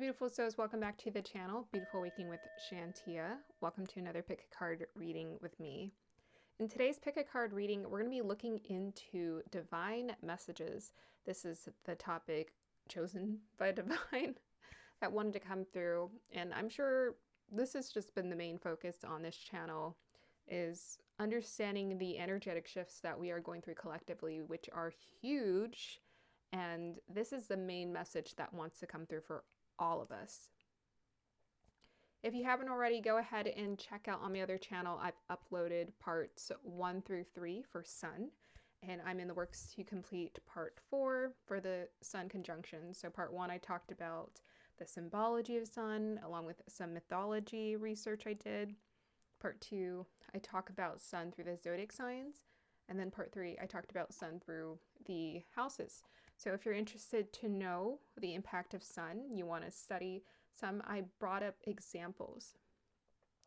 beautiful souls, welcome back to the channel, Beautiful Waking with Shantia. Welcome to another pick a card reading with me. In today's pick a card reading, we're going to be looking into divine messages. This is the topic chosen by divine that wanted to come through, and I'm sure this has just been the main focus on this channel, is understanding the energetic shifts that we are going through collectively, which are huge. And this is the main message that wants to come through for all of us. If you haven't already, go ahead and check out on my other channel. I've uploaded parts 1 through 3 for Sun, and I'm in the works to complete part 4 for the Sun conjunction. So part 1, I talked about the symbology of Sun, along with some mythology research I did. Part 2, I talk about Sun through the zodiac signs. And then part 3, I talked about Sun through the houses. So if you're interested to know the impact of Sun, you want to study some, I brought up examples.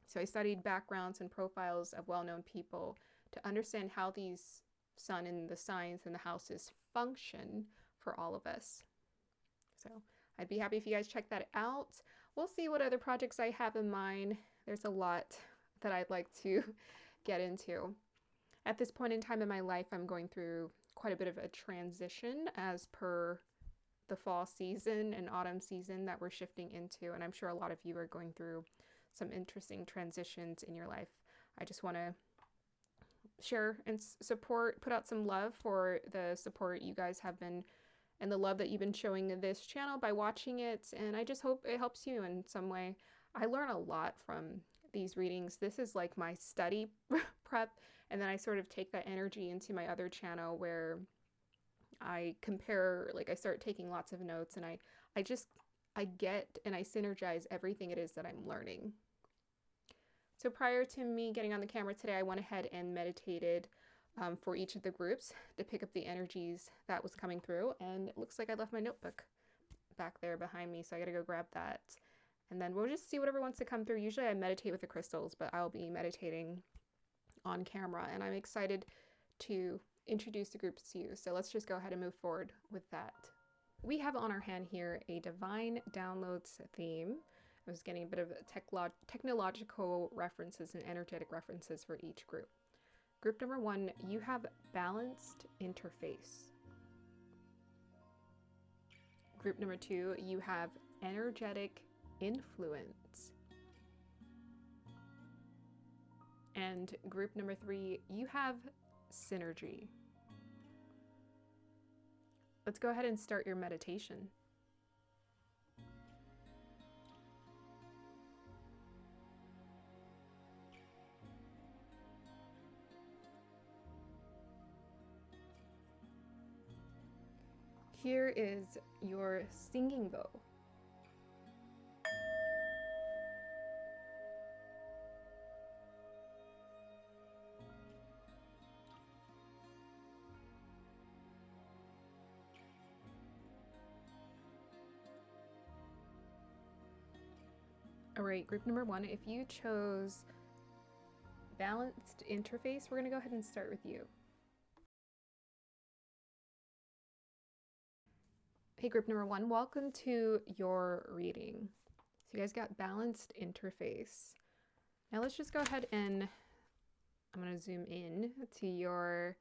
So I studied backgrounds and profiles of well-known people to understand how these Sun and the signs and the houses function for all of us. So I'd be happy if you guys check that out. We'll see what other projects I have in mind. There's a lot that I'd like to get into. At this point in time in my life, I'm going through quite a bit of a transition as per the fall season and autumn season that we're shifting into. And I'm sure a lot of you are going through some interesting transitions in your life. I just want to share and support, put out some love for the support you guys have been and the love that you've been showing this channel by watching it. And I just hope it helps you in some way. I learn a lot from these readings. This is like my study prep, and then I sort of take that energy into my other channel where I compare, like I start taking lots of notes, and I get and I synergize everything it is that I'm learning. So prior to me getting on the camera today, I went ahead and meditated for each of the groups to pick up the energies that was coming through, and it looks like I left my notebook back there behind me, so I gotta go grab that. And then we'll just see whatever wants to come through. Usually I meditate with the crystals, but I'll be meditating on camera, and I'm excited to introduce the groups to you. So let's just go ahead and move forward with that. We have on our hand here a divine downloads theme. I was getting a bit of technological references and energetic references for each group. Group number 1, you have balanced interface. Group number 2, you have energetic influence. And group number 3, you have synergy. Let's go ahead and start your meditation. Here is your singing bowl. All right, group number 1, if you chose balanced interface, we're going to go ahead and start with you. Hey, group number 1, welcome to your reading. So you guys got balanced interface. Now let's just go ahead and I'm going to zoom in to your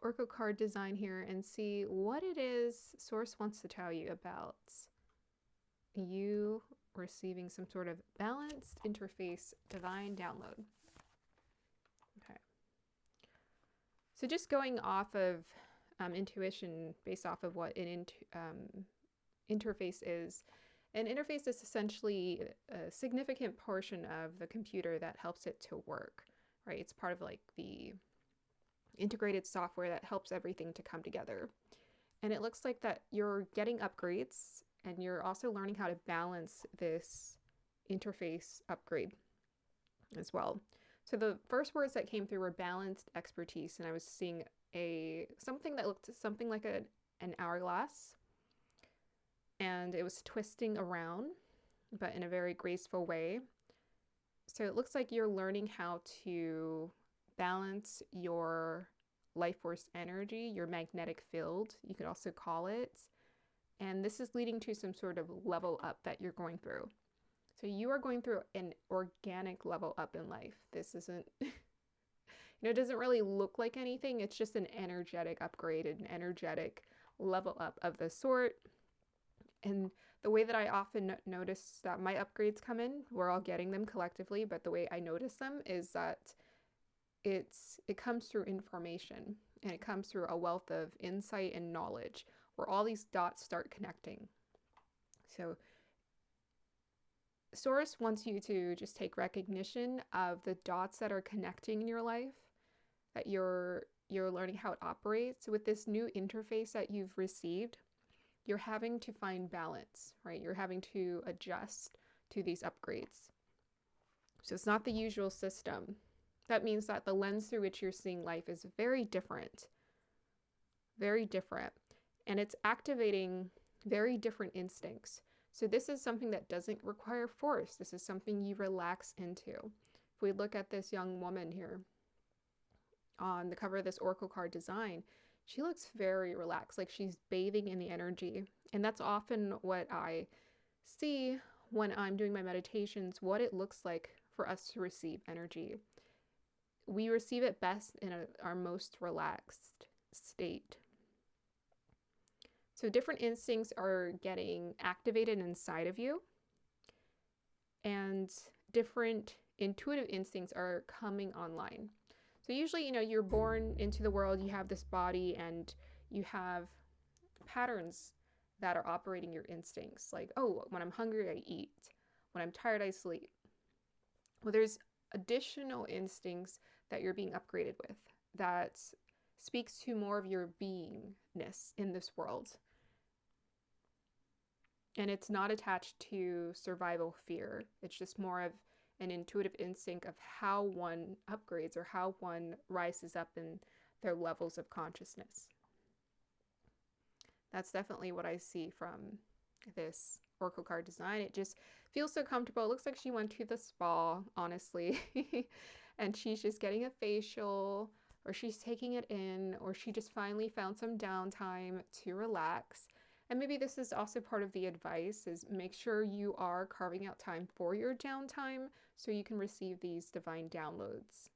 Oracle card design here and see what it is Source wants to tell you about you receiving some sort of balanced interface divine download. Okay. So just going off of intuition based off of what an interface is. An interface is essentially a significant portion of the computer that helps it to work, right? It's part of like the integrated software that helps everything to come together. And it looks like that you're getting upgrades, and you're also learning how to balance this interface upgrade as well. So the first words that came through were balanced expertise, and I was seeing something that looked something like an hourglass, and it was twisting around, but in a very graceful way. So it looks like you're learning how to balance your life force energy, your magnetic field, you could also call it, And this is leading to some sort of level up that you're going through. So you are going through an organic level up in life. This isn't, it doesn't really look like anything. It's just an energetic upgrade, an energetic level up of the sort. And the way that I often notice that my upgrades come in, we're all getting them collectively, but the way I notice them is that it comes through information, and it comes through a wealth of insight and knowledge where all these dots start connecting. So Source wants you to just take recognition of the dots that are connecting in your life, that you're learning how it operates. With this new interface that you've received, you're having to find balance, right? You're having to adjust to these upgrades. So it's not the usual system. That means that the lens through which you're seeing life is very different, and it's activating very different instincts. So this is something that doesn't require force. This is something you relax into. If we look at this young woman here on the cover of this Oracle card design, she looks very relaxed, like she's bathing in the energy. And that's often what I see when I'm doing my meditations, what it looks like for us to receive energy. We receive it best in our most relaxed state. So different instincts are getting activated inside of you, and different intuitive instincts are coming online. So usually, you're born into the world, you have this body, and you have patterns that are operating your instincts. Like, oh, when I'm hungry, I eat. When I'm tired, I sleep. Well, there's additional instincts that you're being upgraded with that speaks to more of your beingness in this world. And it's not attached to survival fear. It's just more of an intuitive instinct of how one upgrades or how one rises up in their levels of consciousness. That's definitely what I see from this Oracle card design. It just feels so comfortable. It looks like she went to the spa, honestly, and she's just getting a facial, or she's taking it in, or she just finally found some downtime to relax. And maybe this is also part of the advice, is make sure you are carving out time for your downtime so you can receive these divine downloads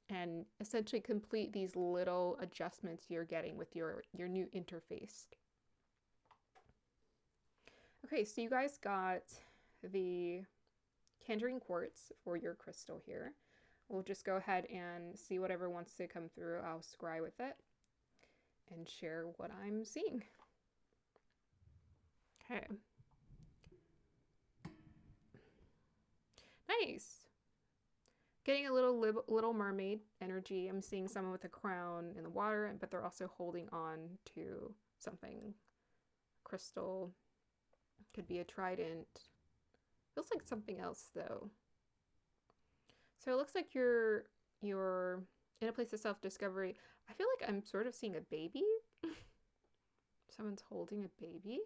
and essentially complete these little adjustments you're getting with your new interface. Okay, so you guys got the Tangerine Quartz for your crystal here. We'll just go ahead and see whatever wants to come through. I'll scry with it and share what I'm seeing. Okay. Nice. Getting a little mermaid energy. I'm seeing someone with a crown in the water, but they're also holding on to something. Crystal. Could be a trident. Feels like something else though. So it looks like you're in a place of self-discovery. I feel like I'm sort of seeing a baby. Someone's holding a baby.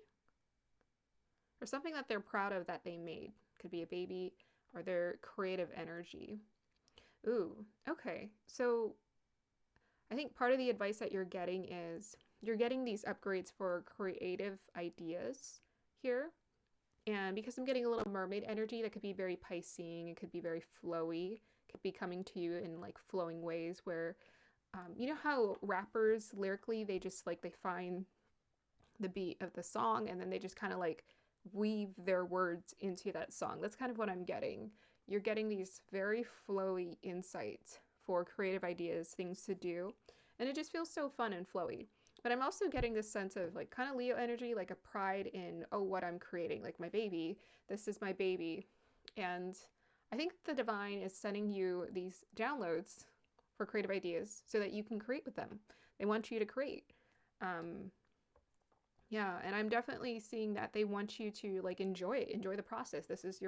Or something that they're proud of that they made. Could be a baby or their creative energy. Ooh, okay. So I think part of the advice that you're getting is you're getting these upgrades for creative ideas here. And because I'm getting a little mermaid energy, that could be very Piscean, it could be very flowy, it could be coming to you in like flowing ways where, you know how rappers lyrically, they just like, they find the beat of the song and then they just kind of like weave their words into that song. That's kind of what I'm getting. You're getting these very flowy insights for creative ideas, things to do, and it just feels so fun and flowy. But I'm also getting this sense of like kind of Leo energy, like a pride in, oh, what I'm creating, like my baby, this is my baby. And I think the divine is sending you these downloads for creative ideas so that you can create with them. They want you to create. Yeah, and I'm definitely seeing that they want you to like enjoy it, enjoy the process. This is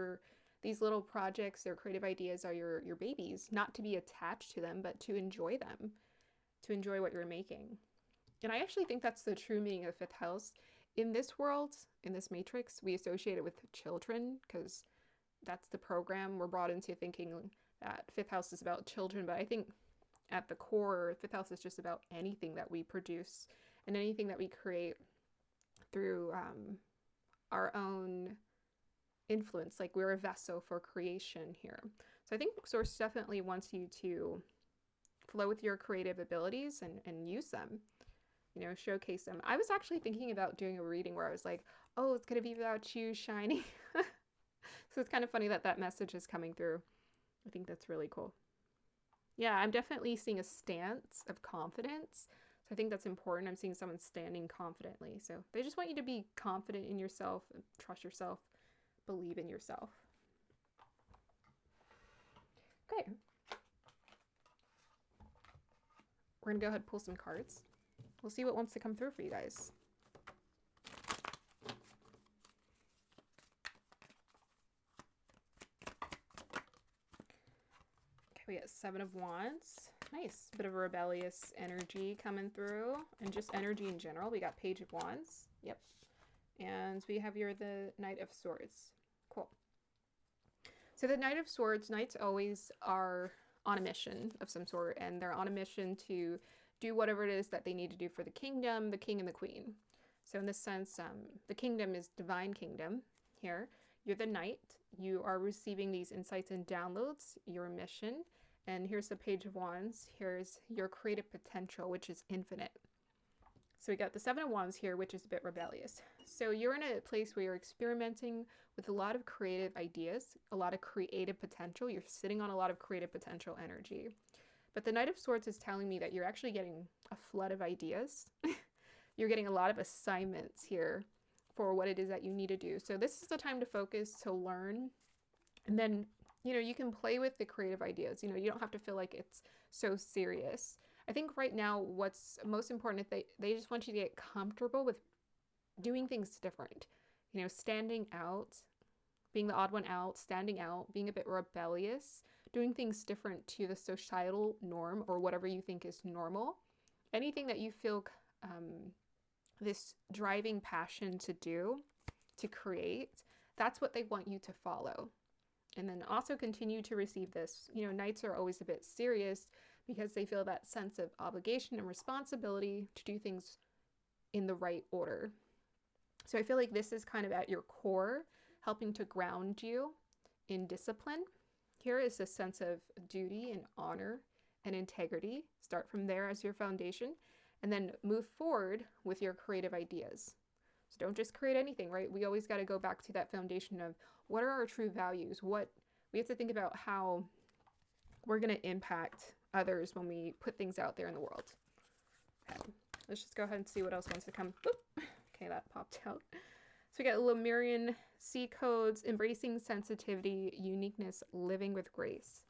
these little projects, their creative ideas are your babies, not to be attached to them, but to enjoy them, to enjoy what you're making. And I actually think that's the true meaning of fifth house. In this world, in this matrix, we associate it with children because that's the program. We're brought into thinking that fifth house is about children, but I think at the core, fifth house is just about anything that we produce and anything that we create through our own influence. Like we're a vessel for creation here. So I think Source definitely wants you to flow with your creative abilities and use them, you know, showcase them. I was actually thinking about doing a reading where I was like, oh, it's going to be about you shining. So it's kind of funny that that message is coming through. I think that's really cool. Yeah, I'm definitely seeing a stance of confidence. So I think that's important. I'm seeing someone standing confidently. So they just want you to be confident in yourself, trust yourself, believe in yourself. Okay. We're going to go ahead and pull some cards. We'll see what wants to come through for you guys. Okay, we got Seven of Wands. Nice. Bit of a rebellious energy coming through, and just energy in general. We got Page of Wands. Yep. And we have here the Knight of Swords. Cool. So the Knight of Swords, knights always are on a mission of some sort, and they're on a mission to do whatever it is that they need to do for the kingdom, the king and the queen. So in this sense, the kingdom is divine kingdom here. You're the knight. You are receiving these insights and downloads, your mission. And here's the Page of Wands. Here's your creative potential, which is infinite. So we got the Seven of Wands here, which is a bit rebellious. So you're in a place where you're experimenting with a lot of creative ideas, a lot of creative potential. You're sitting on a lot of creative potential energy. But the Knight of Swords is telling me that you're actually getting a flood of ideas. You're getting a lot of assignments here for what it is that you need to do. So this is the time to focus, to learn, and then, you know, you can play with the creative ideas. You know, you don't have to feel like it's so serious. I think right now what's most important is they just want you to get comfortable with doing things different. You know, standing out, being the odd one out, standing out, being a bit rebellious, doing things different to the societal norm or whatever you think is normal. Anything that you feel this driving passion to do, to create, that's what they want you to follow. And then also continue to receive this. You know, knights are always a bit serious because they feel that sense of obligation and responsibility to do things in the right order. So I feel like this is kind of at your core, helping to ground you in discipline. Here is a sense of duty and honor and integrity. Start from there as your foundation, and then move forward with your creative ideas. So don't just create anything, right? We always got to go back to that foundation of what are our true values? What we have to think about how we're going to impact others when we put things out there in the world. Okay, let's just go ahead and see what else wants to come. Oop. Okay, that popped out. So we got Lemurian seed codes, embracing sensitivity, uniqueness, living with grace.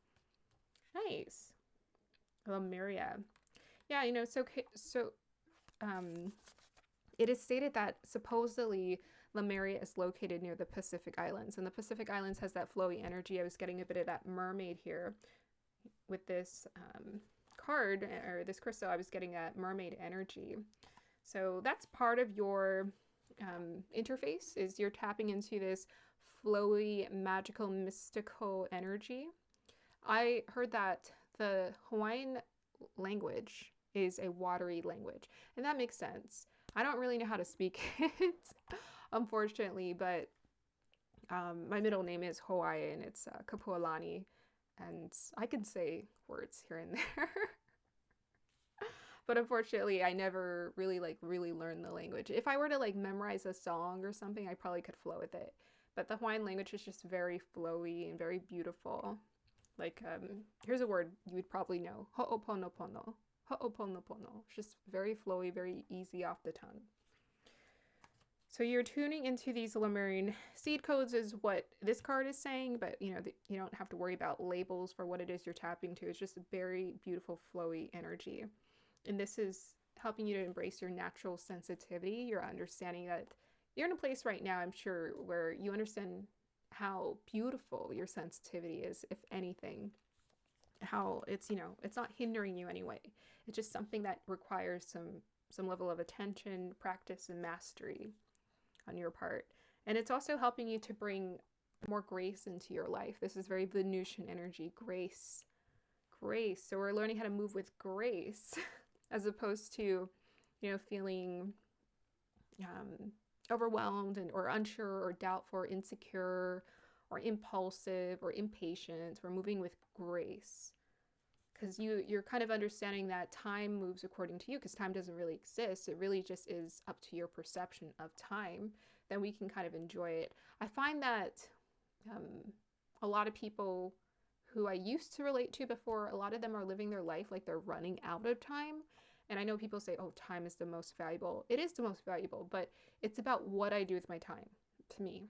Nice. Lemuria. Yeah, you know, it is stated that supposedly Lemuria is located near the Pacific Islands, and the Pacific Islands has that flowy energy. I was getting a bit of that mermaid here with this card, or this crystal. I was getting that mermaid energy. So that's part of your interface, is you're tapping into this flowy, magical, mystical energy. I heard that the Hawaiian language is a watery language, and that makes sense. I don't really know how to speak it, unfortunately, but my middle name is Hawaiian. It's Kapualani, and I can say words here and there. But unfortunately, I never really learned the language. If I were to memorize a song or something, I probably could flow with it. But the Hawaiian language is just very flowy and very beautiful. Here's a word you would probably know. Ho'oponopono. Ho'oponopono. It's just very flowy, very easy off the tongue. So you're tuning into these Lemurian seed codes is what this card is saying, but you don't have to worry about labels for what it is you're tapping to. It's just a very beautiful, flowy energy. And this is helping you to embrace your natural sensitivity. You're understanding that you're in a place right now, I'm sure, where you understand how beautiful your sensitivity is, if anything. How it's not hindering you anyway. It's just something that requires some level of attention, practice, and mastery on your part. And it's also helping you to bring more grace into your life. This is very Venusian energy, grace. So we're learning how to move with grace as opposed to, feeling overwhelmed and or unsure or doubtful or insecure or impulsive or impatient. We're moving with grace, because you're kind of understanding that time moves according to you, because time doesn't really exist. It really just is up to your perception of time. Then we can kind of enjoy it. I find that a lot of people who I used to relate to before, a lot of them are living their life like they're running out of time. And I know people say, oh, time is the most valuable. It is the most valuable, but it's about what I do with my time, to me.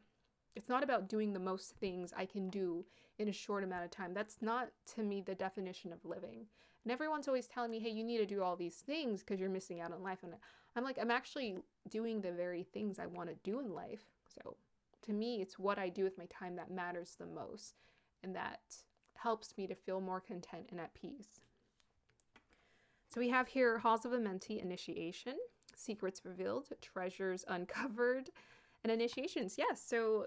It's not about doing the most things I can do in a short amount of time. That's not, to me, the definition of living. And everyone's always telling me, hey, you need to do all these things because you're missing out on life. And I'm like, I'm actually doing the very things I want to do in life. So to me, it's what I do with my time that matters the most. And that helps me to feel more content and at peace. So we have here Halls of Amenti, initiation, secrets revealed, treasures uncovered, and initiations. Yes, so,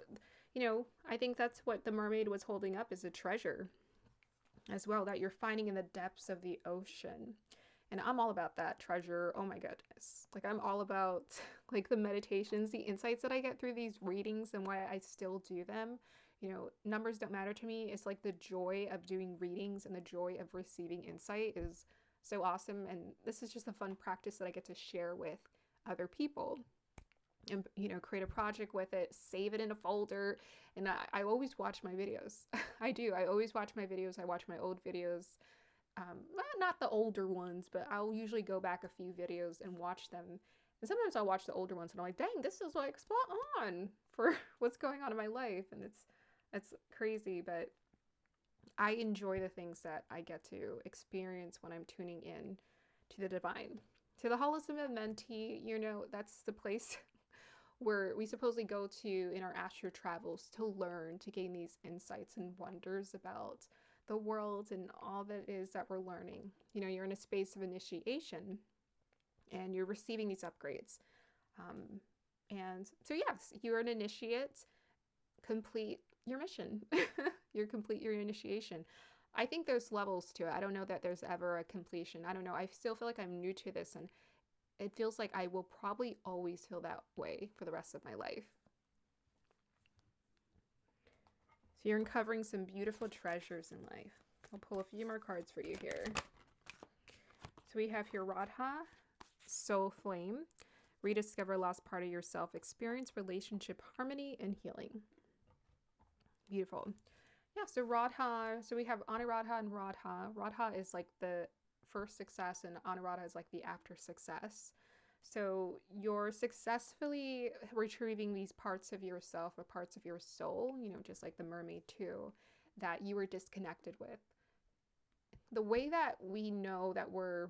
I think that's what the mermaid was holding up, is a treasure as well that you're finding in the depths of the ocean. And I'm all about that treasure. Oh my goodness. Like, I'm all about like the meditations, the insights that I get through these readings and why I still do them. Numbers don't matter to me. It's like the joy of doing readings and the joy of receiving insight is so awesome. And this is just a fun practice that I get to share with other people and, create a project with it, save it in a folder. And I always watch my videos. I do. I always watch my videos. I watch my old videos. Not the older ones, but I'll usually go back a few videos and watch them. And sometimes I'll watch the older ones and I'm like, dang, this is like spot on for what's going on in my life. And it's crazy, but I enjoy the things that I get to experience when I'm tuning in to the divine. To the Halls of Amenti, that's the place where we supposedly go to in our astral travels to learn, to gain these insights and wonders about the world and all that is that we're learning. You're in a space of initiation and you're receiving these upgrades. And so, yes, you're an initiate. Complete your mission. You complete your initiation. I think there's levels to it. I don't know that there's ever a completion. I don't know. I still feel like I'm new to this, and it feels like I will probably always feel that way for the rest of my life. So you're uncovering some beautiful treasures in life. I'll pull a few more cards for you here. So we have here Radha, Soul Flame, rediscover lost part of yourself, experience relationship harmony and healing. Beautiful. Yeah, so Radha, so we have Anuradha and Radha. Radha is like the first success and Anuradha is like the after success. So you're successfully retrieving these parts of yourself or parts of your soul, just like the mermaid too, that you were disconnected with. The way that we know that we're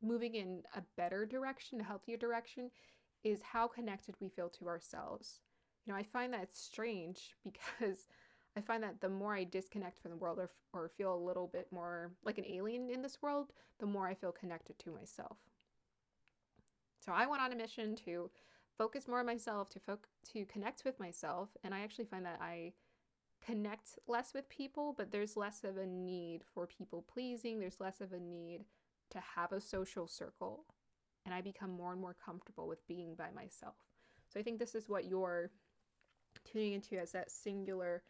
moving in a better direction, a healthier direction, is how connected we feel to ourselves. I find that it's strange because I find that the more I disconnect from the world or feel a little bit more like an alien in this world, the more I feel connected to myself. So I went on a mission to focus more on myself, to connect with myself. And I actually find that I connect less with people, but there's less of a need for people pleasing. There's less of a need to have a social circle. And I become more and more comfortable with being by myself. So I think this is what you're tuning into as that singular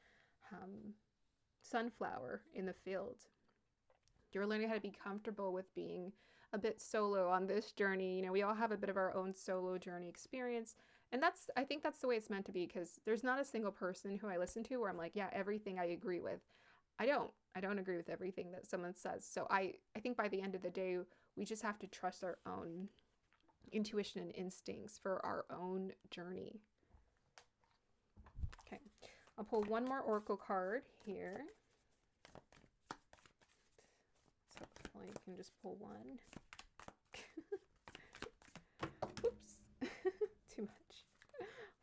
sunflower in the field. You're learning how to be comfortable with being a bit solo on this journey. We all have a bit of our own solo journey experience. And I think that's the way it's meant to be, because there's not a single person who I listen to where I'm like, yeah, everything I agree with. I don't agree with everything that someone says. So I think by the end of the day, we just have to trust our own intuition and instincts for our own journey. Okay, I'll pull one more oracle card here. So hopefully I can just pull one. Oops, too much.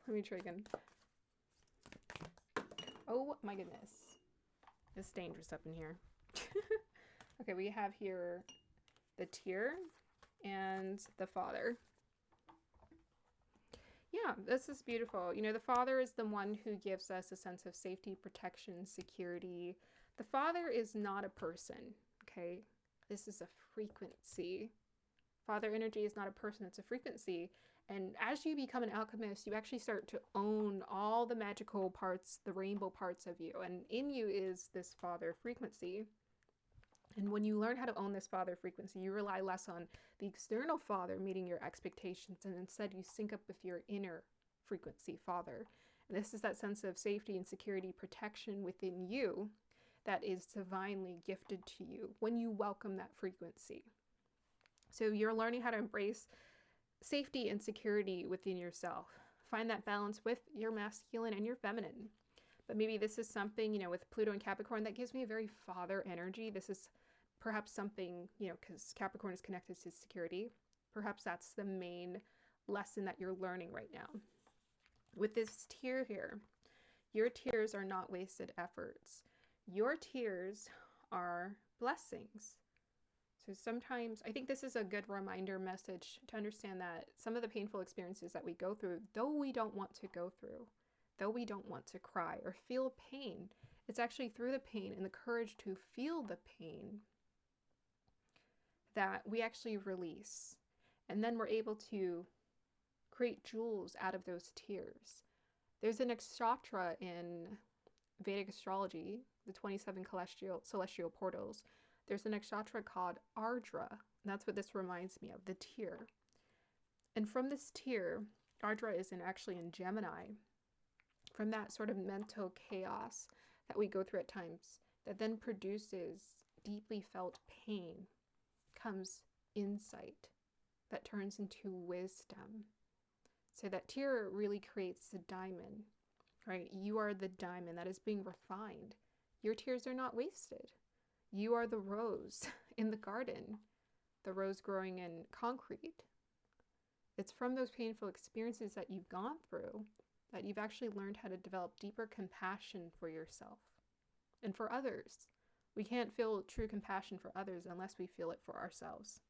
Let me try again. Oh my goodness, it's dangerous up in here. Okay, we have here the Tear and the Father. Yeah, this is beautiful. The Father is the one who gives us a sense of safety, protection, security. The Father is not a person, okay? This is a frequency. Father energy is not a person, it's a frequency. And as you become an alchemist, you actually start to own all the magical parts, the rainbow parts of you. And in you is this father frequency. And when you learn how to own this father frequency, you rely less on the external father meeting your expectations, and instead you sync up with your inner frequency father. And this is that sense of safety and security, protection within you that is divinely gifted to you when you welcome that frequency. So you're learning how to embrace safety and security within yourself. Find that balance with your masculine and your feminine. But maybe this is something, with Pluto and Capricorn, that gives me a very father energy. This is perhaps something, because Capricorn is connected to security. Perhaps that's the main lesson that you're learning right now. With this tier here, your tears are not wasted efforts. Your tears are blessings. So sometimes, I think this is a good reminder message to understand that some of the painful experiences that we go through, though we don't want to go through, though we don't want to cry or feel pain, it's actually through the pain and the courage to feel the pain that we actually release. And then we're able to create jewels out of those tears. There's a nakshatra in Vedic astrology, the 27 celestial portals. There's a nakshatra called Ardra, and that's what this reminds me of, the tear. And from this tear, Ardra is actually in Gemini, from that sort of mental chaos that we go through at times, that then produces deeply felt pain, comes insight that turns into wisdom. So that tear really creates the diamond, right? You are the diamond that is being refined. Your tears are not wasted. You are the rose in the garden, the rose growing in concrete. It's from those painful experiences that you've gone through that you've actually learned how to develop deeper compassion for yourself and for others. We can't feel true compassion for others unless we feel it for ourselves.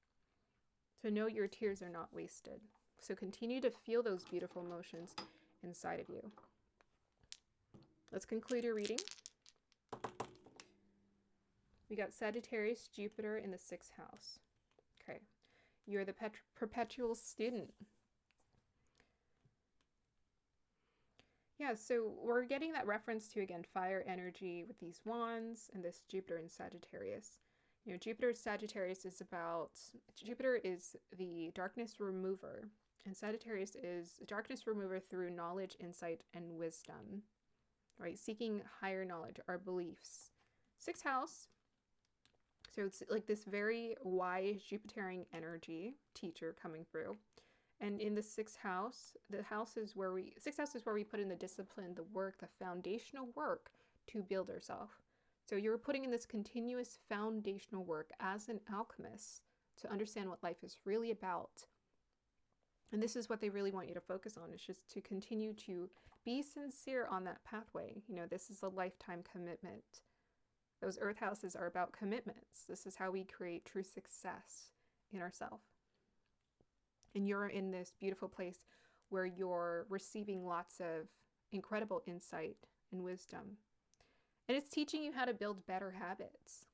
So know your tears are not wasted. So continue to feel those beautiful emotions inside of you. Let's conclude your reading. We got Sagittarius, Jupiter in the 6th house. Okay. You're the perpetual student. Yeah, so we're getting that reference to, again, fire energy with these wands and this Jupiter in Sagittarius. Jupiter Sagittarius is Jupiter is the darkness remover, and Sagittarius is darkness remover through knowledge, insight, and wisdom, right? Seeking higher knowledge, our beliefs. 6th house, so it's like this very wise Jupiterian energy teacher coming through. And in the 6th house, the 6th house is where we put in the discipline, the work, the foundational work to build ourselves. So you're putting in this continuous foundational work as an alchemist to understand what life is really about. And this is what they really want you to focus on, is just to continue to be sincere on that pathway. This is a lifetime commitment. Those earth houses are about commitments. This is how we create true success in ourselves. And you're in this beautiful place where you're receiving lots of incredible insight and wisdom. And it's teaching you how to build better habits.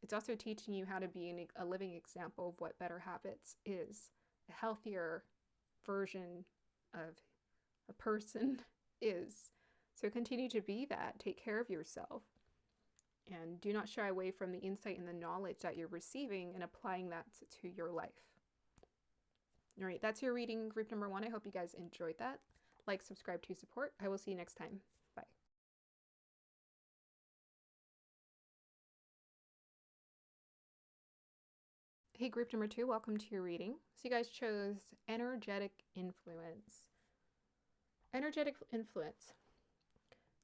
It's also teaching you how to be a living example of what better habits is. A healthier version of a person is. So continue to be that. Take care of yourself. And do not shy away from the insight and the knowledge that you're receiving and applying that to your life. All right, that's your reading, group number 1. I hope you guys enjoyed that. Like, subscribe to support. I will see you next time. Bye. Hey, group number 2, welcome to your reading. So you guys chose energetic influence. Energetic influence.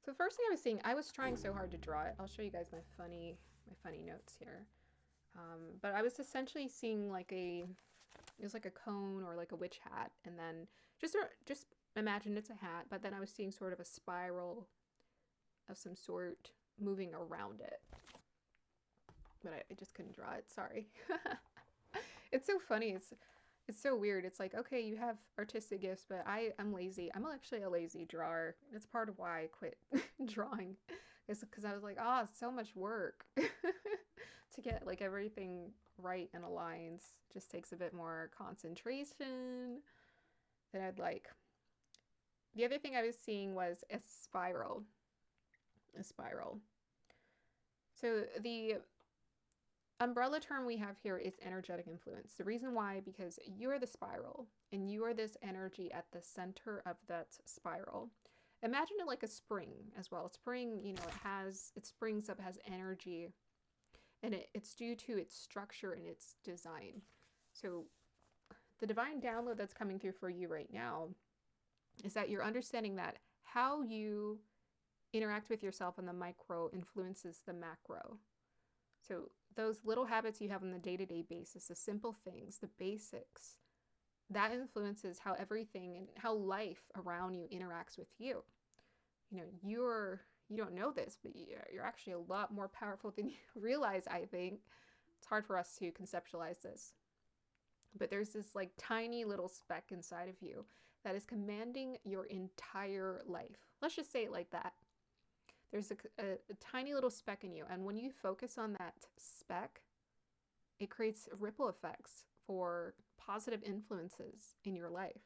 So the first thing I was seeing, I was trying so hard to draw it. I'll show you guys my funny notes here. But I was essentially seeing it was like a cone or like a witch hat, and then just imagine it's a hat, but then I was seeing sort of a spiral of some sort moving around it. But I just couldn't draw it, sorry. It's so funny, it's so weird. It's like, okay, you have artistic gifts, but I'm lazy. I'm actually a lazy drawer. That's part of why I quit drawing. It's because I was like, it's so much work to get like everything right and aligns. Just takes a bit more concentration. that I'd like. The other thing I was seeing was a spiral. A spiral. So the umbrella term we have here is energetic influence. The reason why, because you're the spiral and you are this energy at the center of that spiral. Imagine it like a spring as well. A spring, you know, it springs up, has energy, and it's due to its structure and its design. So the divine download that's coming through for you right now is that you're understanding that how you interact with yourself in the micro influences the macro. So those little habits you have on the day-to-day basis, the simple things, the basics, that influences how everything and how life around you interacts with you. You know, you don't know this, but you're actually a lot more powerful than you realize, I think. It's hard for us to conceptualize this. But there's this like tiny little speck inside of you that is commanding your entire life. Let's just say it like that. There's a tiny little speck in you, and when you focus on that speck, it creates ripple effects for positive influences in your life.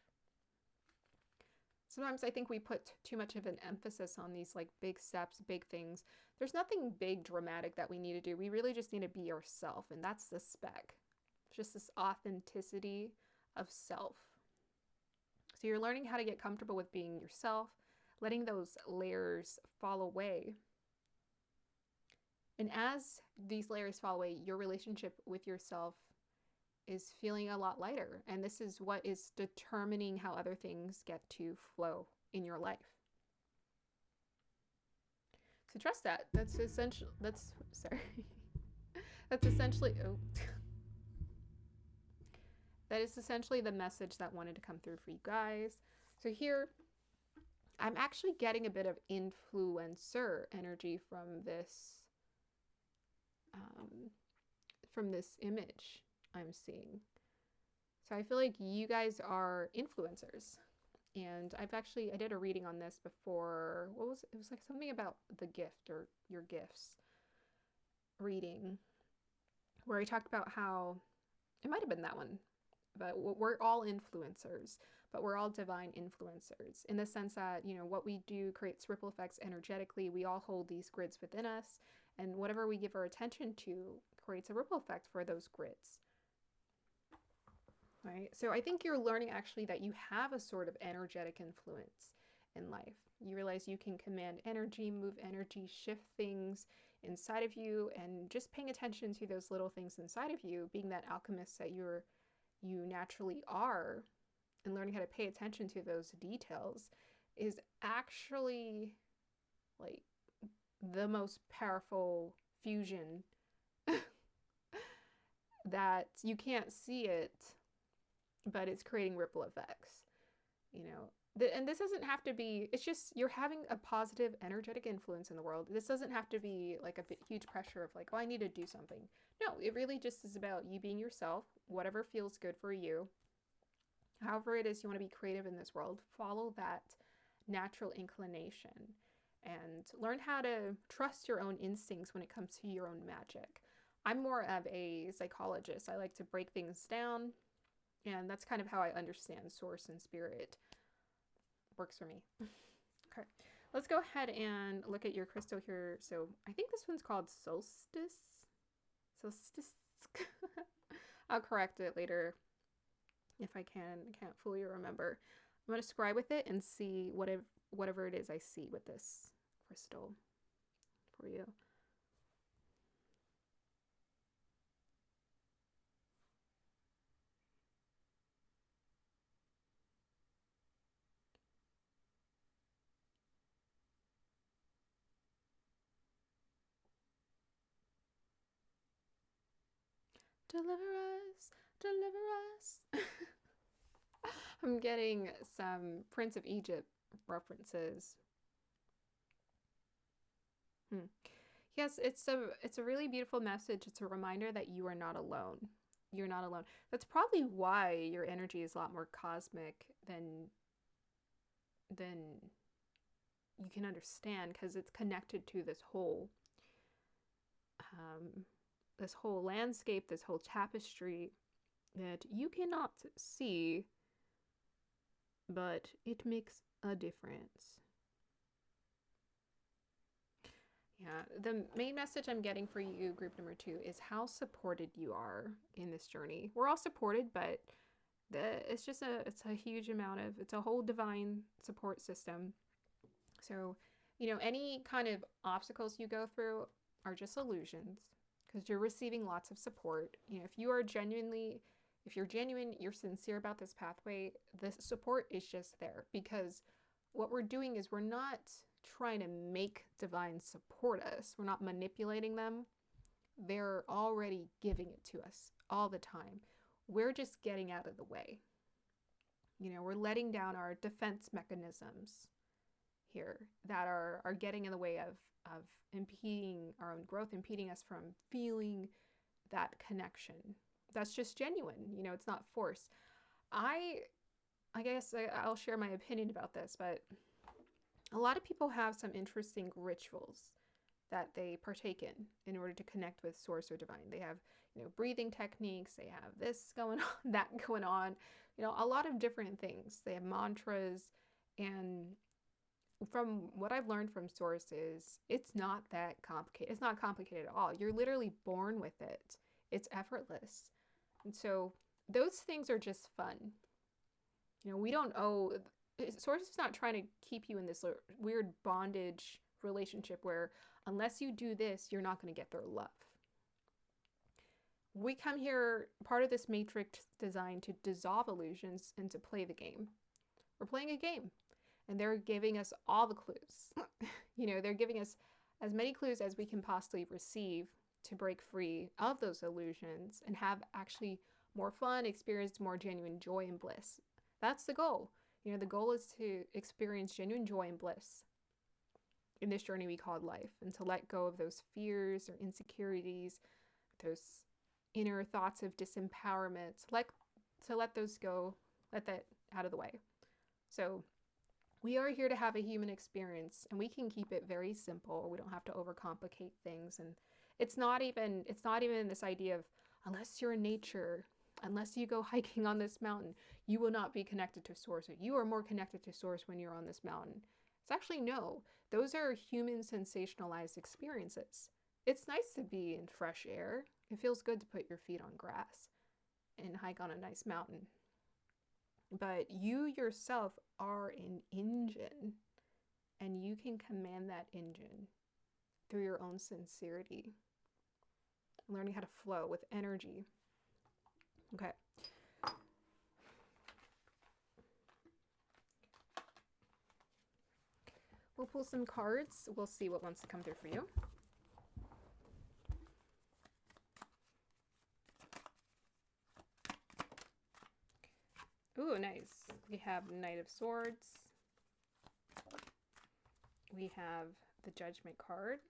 Sometimes I think we put too much of an emphasis on these like big steps, big things. There's nothing big, dramatic that we need to do. We really just need to be ourselves, and that's the speck. It's just this authenticity of self. So you're learning how to get comfortable with being yourself, letting those layers fall away. And as these layers fall away, your relationship with yourself is feeling a lot lighter. And this is what is determining how other things get to flow in your life. So trust that. That's essential. That's essentially, that is essentially the message that wanted to come through for you guys. So here, I'm actually getting a bit of influencer energy from this image I'm seeing. So I feel like you guys are influencers. And I did a reading on this before. What was it? It was like something about the gift or your gifts reading, where I talked about how, it might have been that one, but we're all influencers, but we're all divine influencers in the sense that, you know, what we do creates ripple effects energetically. We all hold these grids within us, and whatever we give our attention to creates a ripple effect for those grids. Right? So I think you're learning actually that you have a sort of energetic influence in life. You realize you can command energy, move energy, shift things inside of you, and just paying attention to those little things inside of you, being that alchemist that you naturally are, and learning how to pay attention to those details is actually like the most powerful fusion that you can't see it, but it's creating ripple effects, you know. And this doesn't have to be, it's just you're having a positive energetic influence in the world. This doesn't have to be like a huge pressure of like, oh, I need to do something. No, it really just is about you being yourself, whatever feels good for you. However it is you want to be creative in this world, follow that natural inclination and learn how to trust your own instincts when it comes to your own magic. I'm more of a psychologist. I like to break things down, and that's kind of how I understand source and spirit. Works for me. Okay, let's go ahead and look at your crystal here. So I think this one's called Solstice. Solstice. I'll correct it later if I can. I can't fully remember. I'm going to scribe with it and see whatever it is I see with this crystal for you. Deliver us, deliver us. I'm getting some Prince of Egypt references. Yes, it's a really beautiful message. It's a reminder that you are not alone. You're not alone. That's probably why your energy is a lot more cosmic than you can understand, because it's connected to this whole landscape, this whole tapestry that you cannot see, but it makes a difference. Yeah, the main message I'm getting for you, group number 2, is how supported you are in this journey. We're all supported, but it's a huge amount of, it's a whole divine support system. So, any kind of obstacles you go through are just illusions because you're receiving lots of support. If you are genuinely, if you're genuine, you're sincere about this pathway, the support is just there because what we're doing is we're not trying to make divine support us. We're not manipulating them. They're already giving it to us all the time. We're just getting out of the way. We're letting down our defense mechanisms here that are getting in the way of impeding our own growth, impeding us from feeling that connection. That's just genuine. It's not forced. I guess I'll share my opinion about this, but a lot of people have some interesting rituals that they partake in order to connect with source or divine. They have, breathing techniques, they have this going on, that going on, a lot of different things. They have mantras, and from what I've learned from sources, it's not that complicated. It's not complicated at all. You're literally born with it. It's effortless. And so those things are just fun. We don't owe, source is not trying to keep you in this weird bondage relationship where unless you do this, you're not going to get their love. We come here, part of this matrix designed to dissolve illusions and to play the game. We're playing a game, and they're giving us all the clues. They're giving us as many clues as we can possibly receive to break free of those illusions and have actually more fun, experience more genuine joy and bliss. That's the goal. The goal is to experience genuine joy and bliss in this journey we call life, and to let go of those fears or insecurities, those inner thoughts of disempowerment, to let those go, let that out of the way. So we are here to have a human experience, and we can keep it very simple. We don't have to overcomplicate things. And it's not even this idea of, unless you're in nature, unless you go hiking on this mountain, you will not be connected to source. Or you are more connected to source when you're on this mountain. It's actually no. Those are human sensationalized experiences. It's nice to be in fresh air. It feels good to put your feet on grass and hike on a nice mountain. But you yourself are an engine, and you can command that engine through your own sincerity. Learning how to flow with energy. Okay. We'll pull some cards. We'll see what wants to come through for you. Ooh, nice. We have Knight of Swords. We have the Judgment card.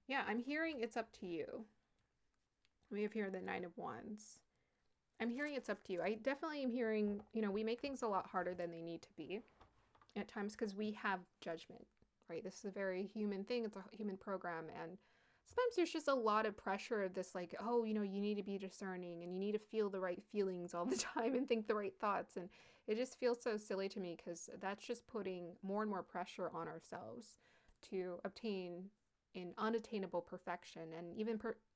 Yeah, I'm hearing it's up to you. We have here the Nine of Wands. I'm hearing it's up to you. I definitely am hearing, we make things a lot harder than they need to be at times because we have judgment, right? This is a very human thing. It's a human program. And sometimes there's just a lot of pressure of this, like, oh, you need to be discerning and you need to feel the right feelings all the time and think the right thoughts. And it just feels so silly to me because that's just putting more and more pressure on ourselves to obtain an unattainable perfection. And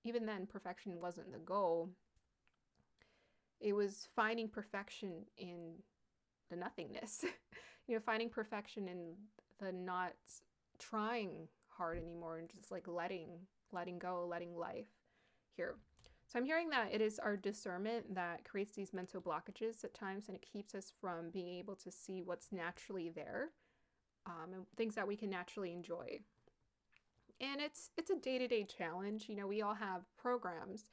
even then, perfection wasn't the goal. It was finding perfection in the nothingness, finding perfection in the not trying hard anymore and just like letting go, letting life here. So I'm hearing that it is our discernment that creates these mental blockages at times, and it keeps us from being able to see what's naturally there, and things that we can naturally enjoy. And it's a day-to-day challenge. We all have programs,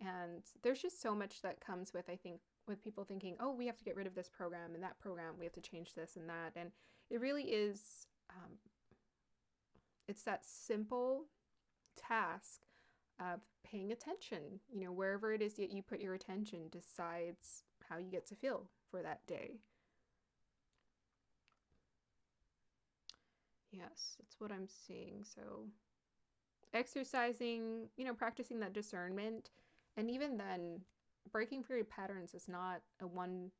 and there's just so much that comes with, I think, with people thinking, oh, we have to get rid of this program and that program, we have to change this and that. And it really is, it's that simple task of paying attention. Wherever it is that you put your attention decides how you get to feel for that day. Yes, that's what I'm seeing. So exercising, practicing that discernment. And even then, breaking free patterns is not a 1,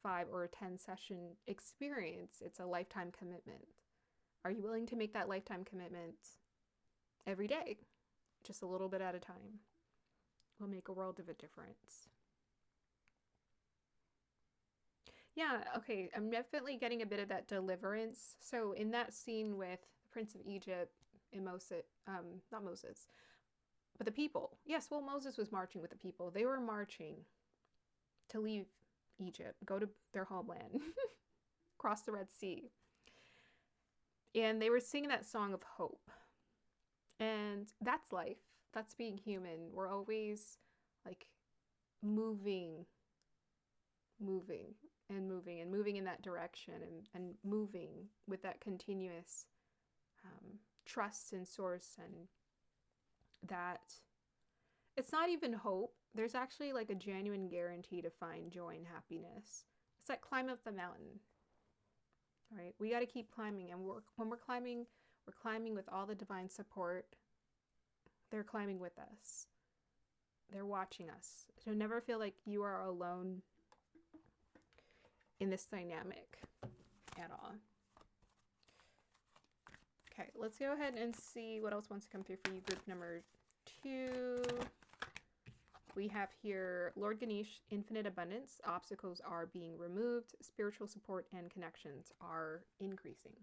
5, or a 10 session experience. It's a lifetime commitment. Are you willing to make that lifetime commitment every day? Just a little bit at a time will make a world of a difference. Yeah, okay, I'm definitely getting a bit of that deliverance. So in that scene with the Prince of Egypt and Moses, not Moses, but the people. Yes, well, Moses was marching with the people. They were marching to leave Egypt, go to their homeland, cross the Red Sea. And they were singing that song of hope. And that's life. That's being human. We're always like moving in that direction, and moving with that continuous trust in source, and that it's not even hope. There's actually like a genuine guarantee to find joy and happiness. It's like climb up the mountain, right? We got to keep climbing, and when we're climbing with all the divine support. They're climbing with us. They're watching us. So never feel like you are alone in this dynamic at all. Okay, let's go ahead and see what else wants to come through for you. Group number 2. We have here Lord Ganesh, infinite abundance. Obstacles are being removed. Spiritual support and connections are increasing.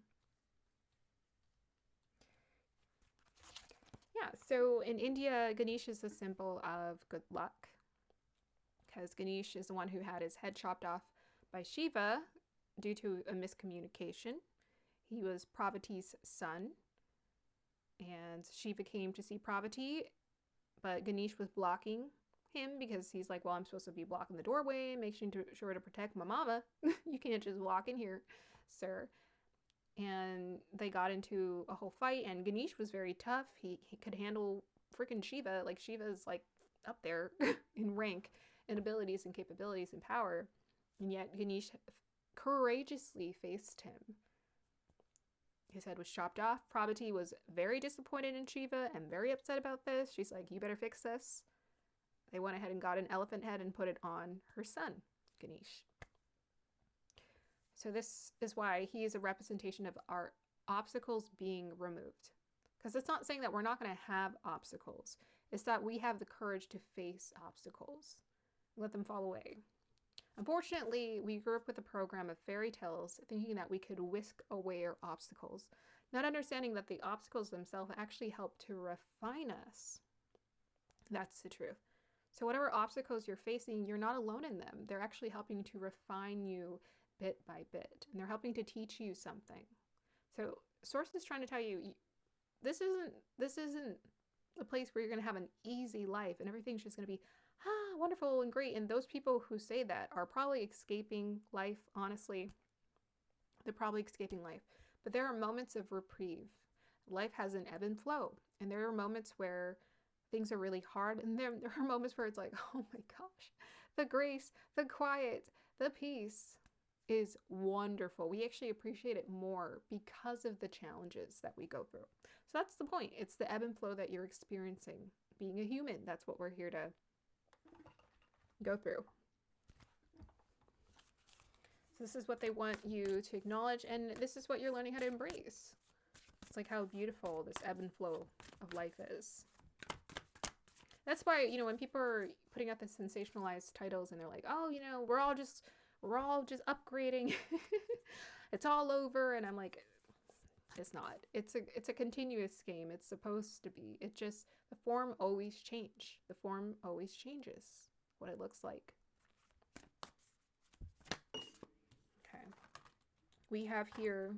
Yeah, so in India, Ganesh is a symbol of good luck, because Ganesh is the one who had his head chopped off by Shiva due to a miscommunication. He was Parvati's son, and Shiva came to see Parvati, but Ganesh was blocking him because he's like, well, I'm supposed to be blocking the doorway, making sure to protect my mama. You can't just walk in here, sir. And they got into a whole fight, and Ganesh was very tough. He could handle freaking Shiva. Like, Shiva's like up there in rank and abilities and capabilities and power. And yet Ganesh courageously faced him. His head was chopped off. Parvati was very disappointed in Shiva and very upset about this. She's like, you better fix this. They went ahead and got an elephant head and put it on her son, Ganesh. So this is why he is a representation of our obstacles being removed. Because it's not saying that we're not going to have obstacles. It's that we have the courage to face obstacles. Let them fall away. Unfortunately, we grew up with a program of fairy tales thinking that we could whisk away our obstacles, not understanding that the obstacles themselves actually help to refine us. That's the truth. So whatever obstacles you're facing, you're not alone in them. They're actually helping to refine you bit by bit, and they're helping to teach you something. So Source is trying to tell you, this isn't a place where you're going to have an easy life and everything's just going to be wonderful and great. And those people who say that are probably escaping life. Honestly, they're probably escaping life. But there are moments of reprieve. Life has an ebb and flow, and there are moments where things are really hard, and there are moments where it's like, oh my gosh, the grace, the quiet, the peace is wonderful. We actually appreciate it more because of the challenges that we go through. So that's the point. It's the ebb and flow that you're experiencing. Being a human, that's what we're here to go through. So this is what they want you to acknowledge, and this is what you're learning how to embrace. It's like how beautiful this ebb and flow of life is. That's why, when people are putting out the sensationalized titles and they're like, oh, we're all just upgrading. It's all over. And I'm like, it's not. It's a continuous game. It's supposed to be. It just, the form always changes. The form always changes what it looks like. Okay. We have here,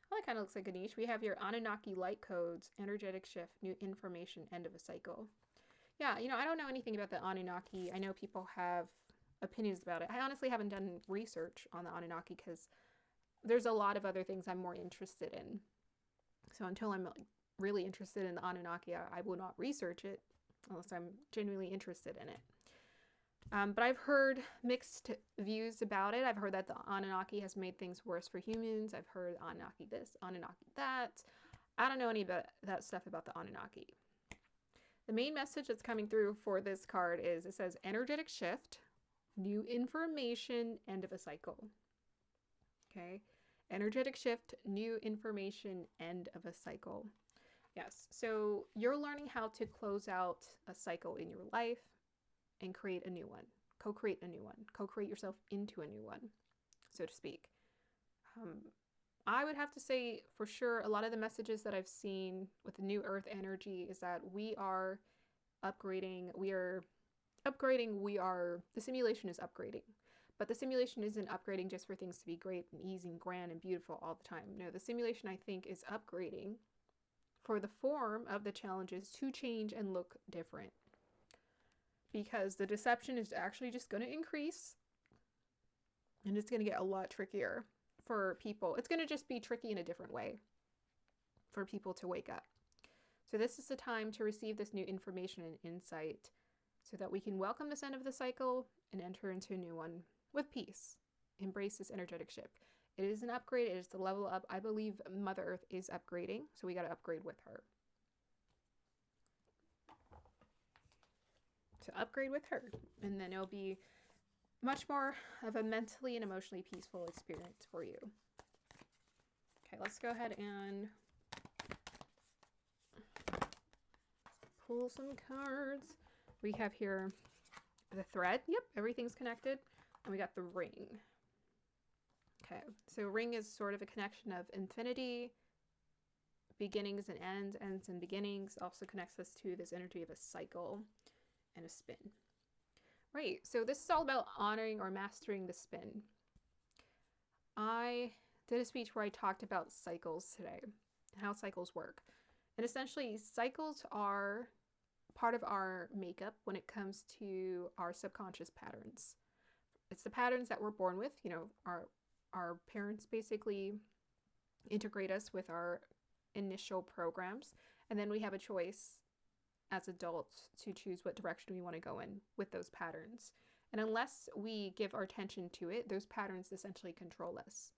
well, it kind of looks like Ganesh. We have here Anunnaki light codes, energetic shift, new information, end of a cycle. Yeah, I don't know anything about the Anunnaki. I know people have opinions about it. I honestly haven't done research on the Anunnaki because there's a lot of other things I'm more interested in. So until I'm really interested in the Anunnaki, I will not research it unless I'm genuinely interested in it. But I've heard mixed views about it. I've heard that the Anunnaki has made things worse for humans. I've heard Anunnaki this, Anunnaki that. I don't know any of that stuff about the Anunnaki. The main message that's coming through for this card is, it says energetic shift, new information, end of a cycle. Okay. Energetic shift, new information, end of a cycle. Yes. So you're learning how to close out a cycle in your life and create a new one. Co-create a new one. Co-create yourself into a new one, so to speak. I would have to say for sure a lot of the messages that I've seen with the new earth energy is that we are upgrading, the simulation is upgrading. But the simulation isn't upgrading just for things to be great and easy and grand and beautiful all the time. No, the simulation, I think, is upgrading for the form of the challenges to change and look different. Because the deception is actually just going to increase. And it's going to get a lot trickier for people. It's going to just be tricky in a different way for people to wake up. So this is the time to receive this new information and insight so that we can welcome this end of the cycle and enter into a new one with peace. Embrace this energetic shift. It is an upgrade. It is the level up. I believe Mother Earth is upgrading, so we got to upgrade with her. To upgrade with her, and then it'll be much more of a mentally and emotionally peaceful experience for you. Okay, let's go ahead and pull some cards. We have here the thread. Yep, everything's connected. And we got the ring. Okay, so ring is sort of a connection of infinity, beginnings and ends, ends and beginnings. Also connects us to this energy of a cycle and a spin. Right, so this is all about honoring or mastering the spin. I did a speech where I talked about cycles today and how cycles work. And essentially, cycles are part of our makeup when it comes to our subconscious patterns. It's the patterns that we're born with. You know, our parents basically integrate us with our initial programs, and then we have a choice as adults to choose what direction we want to go in with those patterns. And unless we give our attention to it, those patterns essentially control us.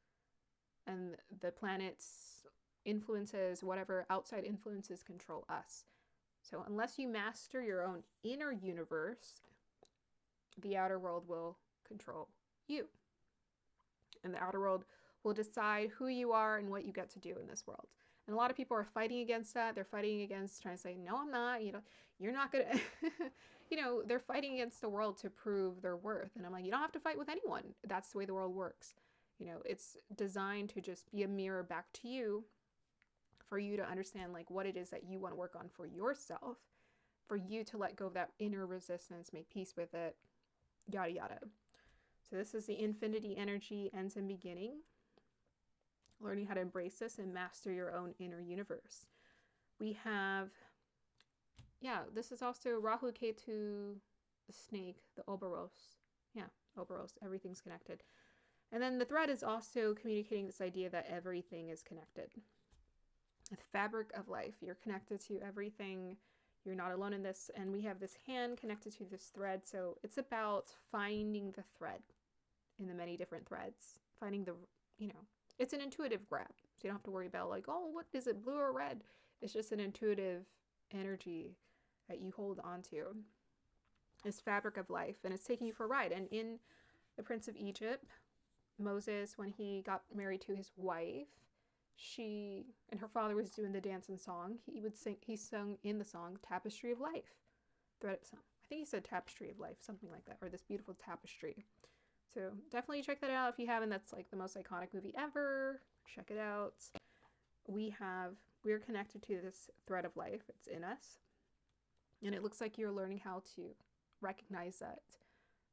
And the planet's influences, whatever outside influences, control us. So unless you master your own inner universe, the outer world will control you. And the outer world will decide who you are and what you get to do in this world. And a lot of people are fighting against that. They're fighting against trying to say, no, I'm not, you're not going to, they're fighting against the world to prove their worth. And I'm like, you don't have to fight with anyone. That's the way the world works. It's designed to just be a mirror back to you for you to understand like what it is that you want to work on for yourself, for you to let go of that inner resistance, make peace with it, yada, yada. So this is the infinity energy, ends and beginning. Learning how to embrace this and master your own inner universe. We have, this is also Rahu, Ketu, the snake, the Oberos. Yeah, Oberos, everything's connected. And then the thread is also communicating this idea that everything is connected. The fabric of life. You're connected to everything. You're not alone in this. And we have this hand connected to this thread. So it's about finding the thread in the many different threads. Finding the, it's an intuitive grab. So you don't have to worry about like, oh, what is it, blue or red? It's just an intuitive energy that you hold onto. This fabric of life. And it's taking you for a ride. And in The Prince of Egypt, Moses, when he got married to his wife, she and her father was doing the dance and song. He sung in the song Tapestry of Life. I think he said Tapestry of Life, something like that, or this beautiful tapestry. So definitely check that out if you haven't. That's like the most iconic movie ever. Check it out. We're connected to this thread of life. It's in us. And it looks like you're learning how to recognize that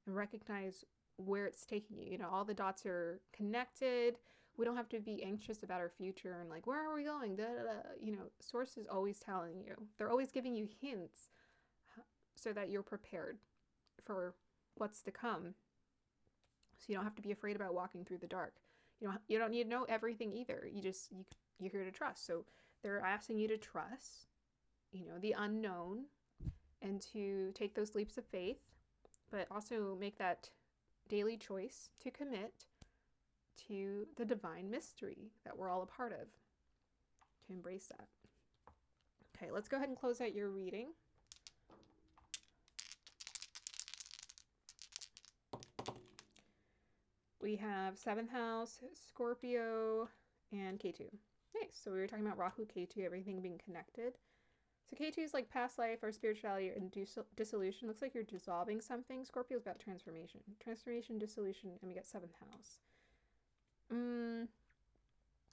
and recognize where it's taking you. All the dots are connected. We don't have to be anxious about our future and like, where are we going? Da, da, da. Source is always telling you. They're always giving you hints so that you're prepared for what's to come. So you don't have to be afraid about walking through the dark. You don't need to know everything either. You're here to trust. So they're asking you to trust, the unknown, and to take those leaps of faith, but also make that daily choice to commit to the divine mystery that we're all a part of, to embrace that. Okay, let's go ahead and close out your reading. We have 7th house, Scorpio, and K2. Nice. So we were talking about Rahu, K2, everything being connected. So K2 is like past life or spirituality and dissolution. Looks like you're dissolving something. Scorpio is about transformation. Transformation, dissolution, and we get 7th house.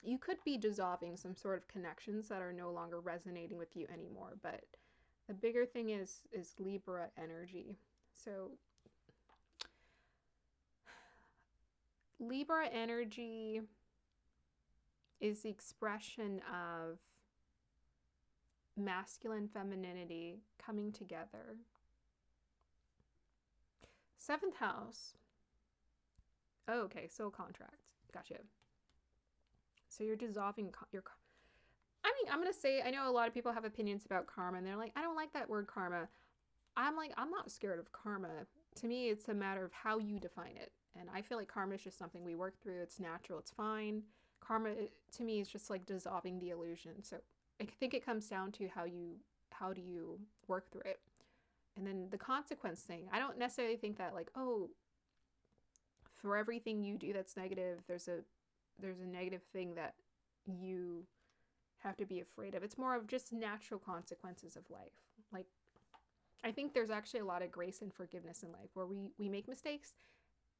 You could be dissolving some sort of connections that are no longer resonating with you anymore, but the bigger thing is Libra energy. So Libra energy is the expression of masculine femininity coming together. 7th house. Oh, okay, soul contract. Gotcha. So you're dissolving your... I mean, I'm going to say, I know a lot of people have opinions about karma, and they're like, I don't like that word karma. I'm like, I'm not scared of karma. To me, it's a matter of how you define it. And I feel like karma is just something we work through. It's natural. It's fine. Karma, to me, is just like dissolving the illusion. So I think it comes down to how do you work through it. And then the consequence thing. I don't necessarily think that like, oh, for everything you do that's negative, there's a negative thing that you have to be afraid of. It's more of just natural consequences of life. Like, I think there's actually a lot of grace and forgiveness in life where we make mistakes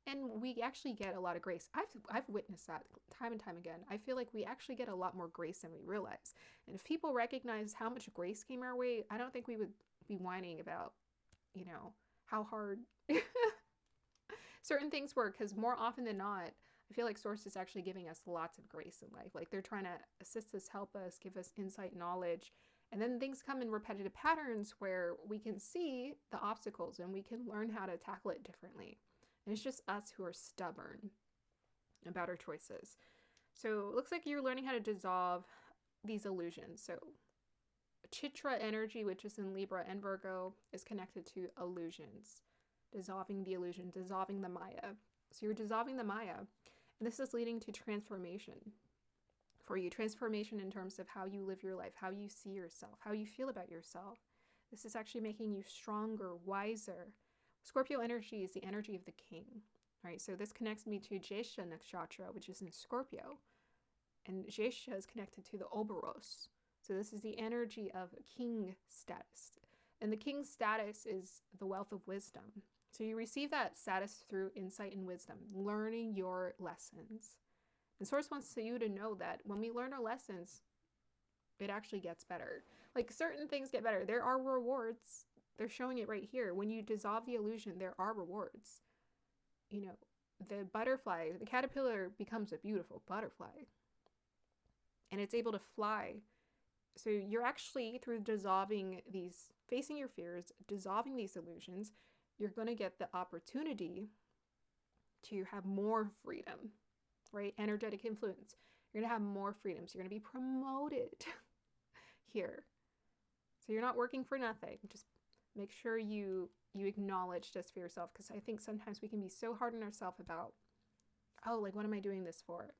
and we actually get a lot of grace. I've witnessed that time and time again. I feel like we actually get a lot more grace than we realize. And if people recognize how much grace came our way, I don't think we would be whining about, you know, how hard certain things were, because more often than not, I feel like Source is actually giving us lots of grace in life. Like they're trying to assist us, help us, give us insight, knowledge. And then things come in repetitive patterns where we can see the obstacles and we can learn how to tackle it differently. And it's just us who are stubborn about our choices. So it looks like you're learning how to dissolve these illusions. So Chitra energy, which is in Libra and Virgo, is connected to illusions. Dissolving the illusion, dissolving the Maya. So you're dissolving the Maya. And this is leading to transformation for you. Transformation in terms of how you live your life, how you see yourself, how you feel about yourself. This is actually making you stronger, wiser. Scorpio energy is the energy of the king, right? So this connects me to Jesha Nakshatra, which is in Scorpio. And Jesha is connected to the Oberos. So this is the energy of king status. And the king status is the wealth of wisdom. So you receive that status through insight and wisdom, learning your lessons. And Source wants you to know that when we learn our lessons, it actually gets better. Like certain things get better. There are rewards. They're showing it right here. When you dissolve the illusion, there are rewards. You know, the butterfly, the caterpillar becomes a beautiful butterfly. And it's able to fly. So you're actually, through dissolving these, facing your fears, dissolving these illusions, you're going to get the opportunity to have more freedom, right? Energetic influence. You're going to have more freedom. So you're going to be promoted here. So you're not working for nothing. Just make sure you acknowledge this for yourself, because I think sometimes we can be so hard on ourselves about, oh, like, what am I doing this for?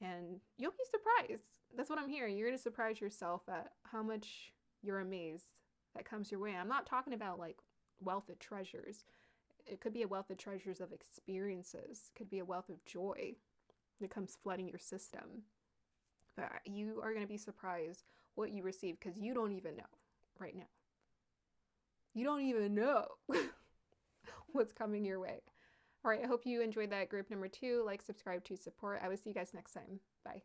And you'll be surprised. That's what I'm hearing. You're going to surprise yourself at how much you're amazed that comes your way. I'm not talking about like wealth of treasures. It could be a wealth of treasures of experiences. It could be a wealth of joy that comes flooding your system. But you are going to be surprised what you receive, because you don't even know right now. You don't even know what's coming your way. All right, I hope you enjoyed that group number 2. Like, subscribe to support. I will see you guys next time. Bye.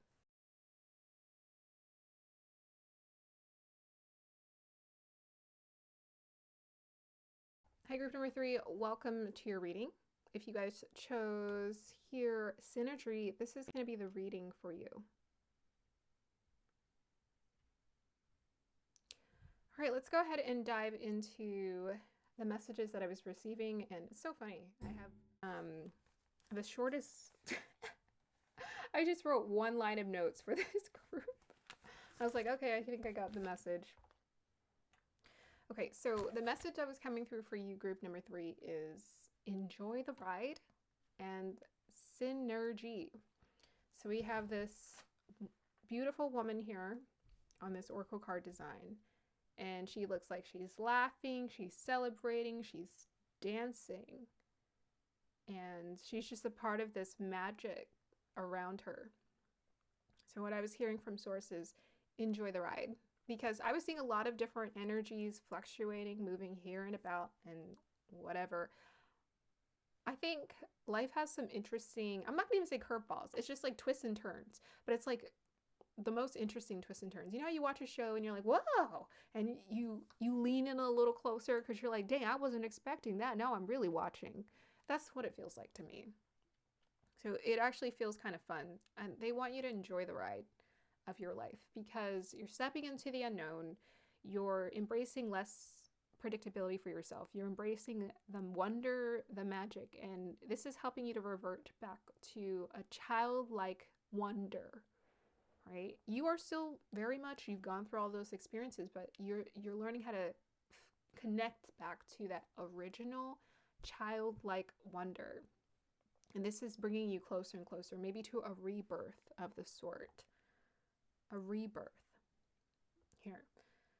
Hi, group number 3. Welcome to your reading. If you guys chose here Synergy, this is going to be the reading for you. All right, let's go ahead and dive into the messages that I was receiving. And it's so funny. I have the shortest... I just wrote one line of notes for this group. I was like, okay, I think I got the message. Okay, so the message that was coming through for you, group number 3, is enjoy the ride and synergy. So we have this beautiful woman here on this oracle card design, and she looks like she's laughing, she's celebrating, she's dancing. and she's just a part of this magic around her. So what I was hearing from sources, enjoy the ride, because I was seeing a lot of different energies fluctuating, moving here and about and whatever. I think life has some interesting, I'm not gonna even say curveballs, it's just like twists and turns, but it's like the most interesting twists and turns. You know, you watch a show and you're like, whoa, and you lean in a little closer because you're like, dang, I wasn't expecting that. Now I'm really watching. That's what it feels like to me. So it actually feels kind of fun, and they want you to enjoy the ride of your life because you're stepping into the unknown. You're embracing less predictability for yourself. You're embracing the wonder, the magic, and this is helping you to revert back to a childlike wonder, right? You are still very much, you've gone through all those experiences, but you're learning how to connect back to that original childlike wonder. And this is bringing you closer and closer, maybe to a rebirth of the sort. A rebirth here.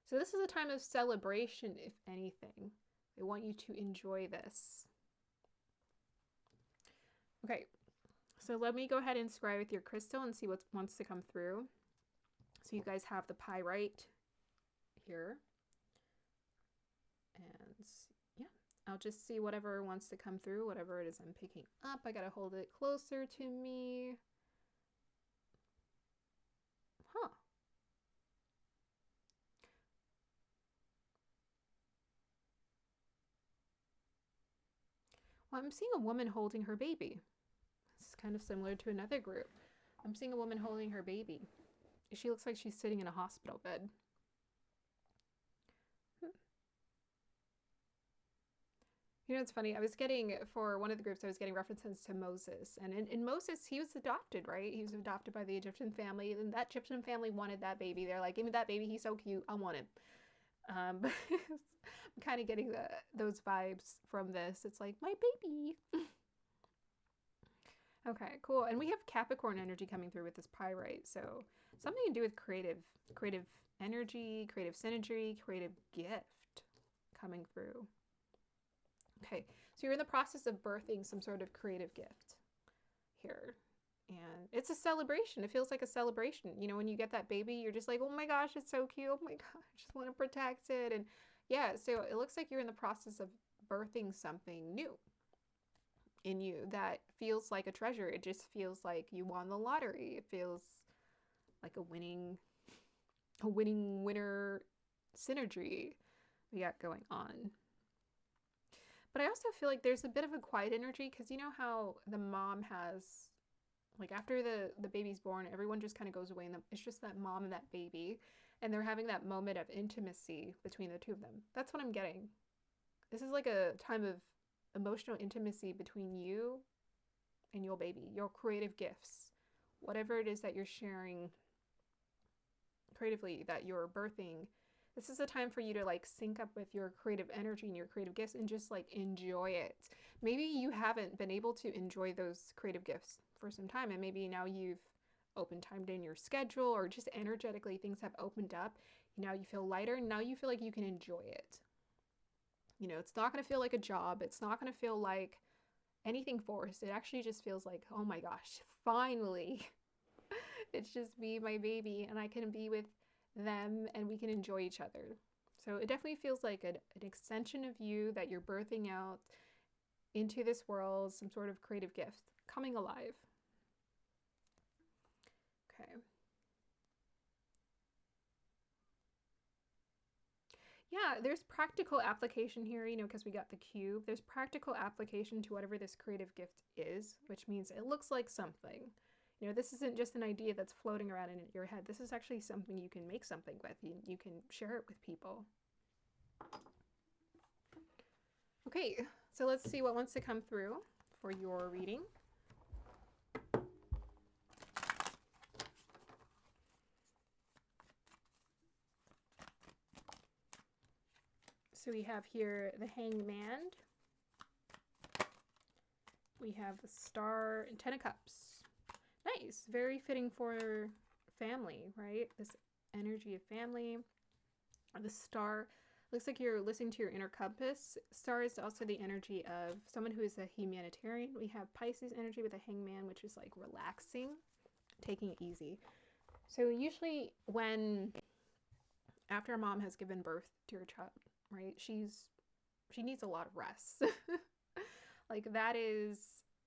So this is a time of celebration, if anything. They want you to enjoy this. Okay, so let me go ahead and scry with your crystal and see what wants to come through. So you guys have the pyrite here. And yeah, I'll just see whatever wants to come through, whatever it is I'm picking up. I gotta hold it closer to me. Huh. Well, I'm seeing a woman holding her baby. It's kind of similar to another group. I'm seeing a woman holding her baby. She looks like she's sitting in a hospital bed. You know, it's funny. I was getting, for one of the groups, I was getting references to Moses. And in Moses, he was adopted, right? He was adopted by the Egyptian family. And that Egyptian family wanted that baby. They're like, give me that baby. He's so cute. I want him. I'm kind of getting those vibes from this. It's like, my baby. Okay, cool. And we have Capricorn energy coming through with this pyrite. So something to do with creative energy, creative synergy, creative gift coming through. Okay, so you're in the process of birthing some sort of creative gift here. And it's a celebration. It feels like a celebration. You know, when you get that baby, you're just like, oh my gosh, it's so cute. Oh my gosh, I just want to protect it. And yeah, so it looks like you're in the process of birthing something new in you that feels like a treasure. It just feels like you won the lottery. It feels like a winning winner synergy we got going on. But I also feel like there's a bit of a quiet energy because you know how the mom has, like after the baby's born, everyone just kind of goes away and it's just that mom and that baby, and they're having that moment of intimacy between the two of them. That's what I'm getting. This is like a time of emotional intimacy between you and your baby, your creative gifts, whatever it is that you're sharing creatively, that you're birthing. This is a time for you to like sync up with your creative energy and your creative gifts and just like enjoy it. Maybe you haven't been able to enjoy those creative gifts for some time, and maybe now you've opened time in your schedule, or just energetically things have opened up. Now you feel lighter, and now you feel like you can enjoy it. You know, it's not going to feel like a job. It's not going to feel like anything forced. It actually just feels like, oh my gosh, finally. It's just me, my baby, and I can be with them and we can enjoy each other. So it definitely feels like an extension of you that you're birthing out into this world, some sort of creative gift coming alive. Okay. Yeah, there's practical application here, you know, because we got the cube. There's practical application to whatever this creative gift is, which means it looks like something. You know, this isn't just an idea that's floating around in your head. This is actually something you can make something with. You can share it with people. Okay, so let's see what wants to come through for your reading. So we have here the Hanged Man. We have the Star and Ten of Cups. Nice, very fitting for family, right? This energy of family. The Star Looks like you're listening to your inner compass. Star is also the energy of someone who is a humanitarian. We have Pisces energy with a hangman, which is like relaxing, taking it easy. So usually when after a mom has given birth to her child, right, she needs a lot of rest. Like that is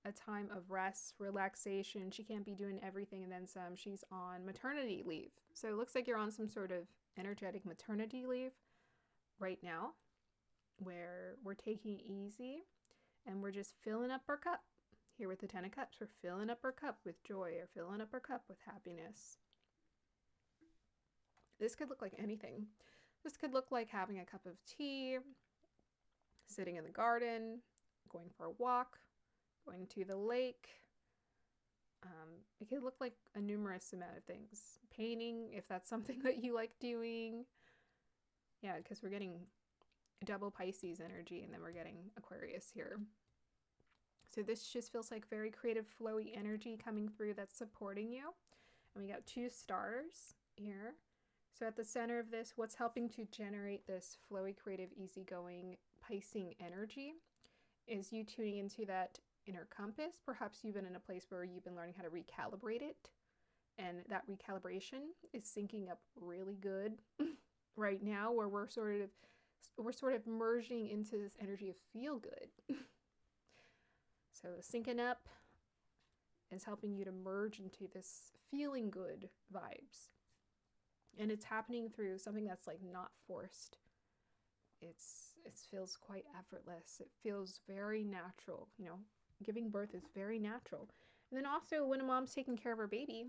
a time of rest, relaxation. She can't be doing everything and then some. She's on maternity leave. So it looks like you're on some sort of energetic maternity leave right now, where we're taking it easy and we're just filling up our cup. Here with the 10 of Cups, we're filling up our cup with joy or filling up our cup with happiness. This could look like anything. This could look like having a cup of tea, sitting in the garden, going for a walk, going to the lake. It could look like a numerous amount of things. Painting, if that's something that you like doing. Yeah, because we're getting double Pisces energy and then we're getting Aquarius here. So this just feels like very creative, flowy energy coming through that's supporting you. And we got 2 stars here. So at the center of this, what's helping to generate this flowy, creative, easygoing, Piscean energy is you tuning into that inner compass. Perhaps you've been in a place where you've been learning how to recalibrate it. And that recalibration is syncing up really good right now, where we're sort of merging into this energy of feel good. So syncing up is helping you to merge into this feeling good vibes. And it's happening through something that's like not forced. It feels quite effortless. It feels very natural. You know, giving birth is very natural. And then also when a mom's taking care of her baby,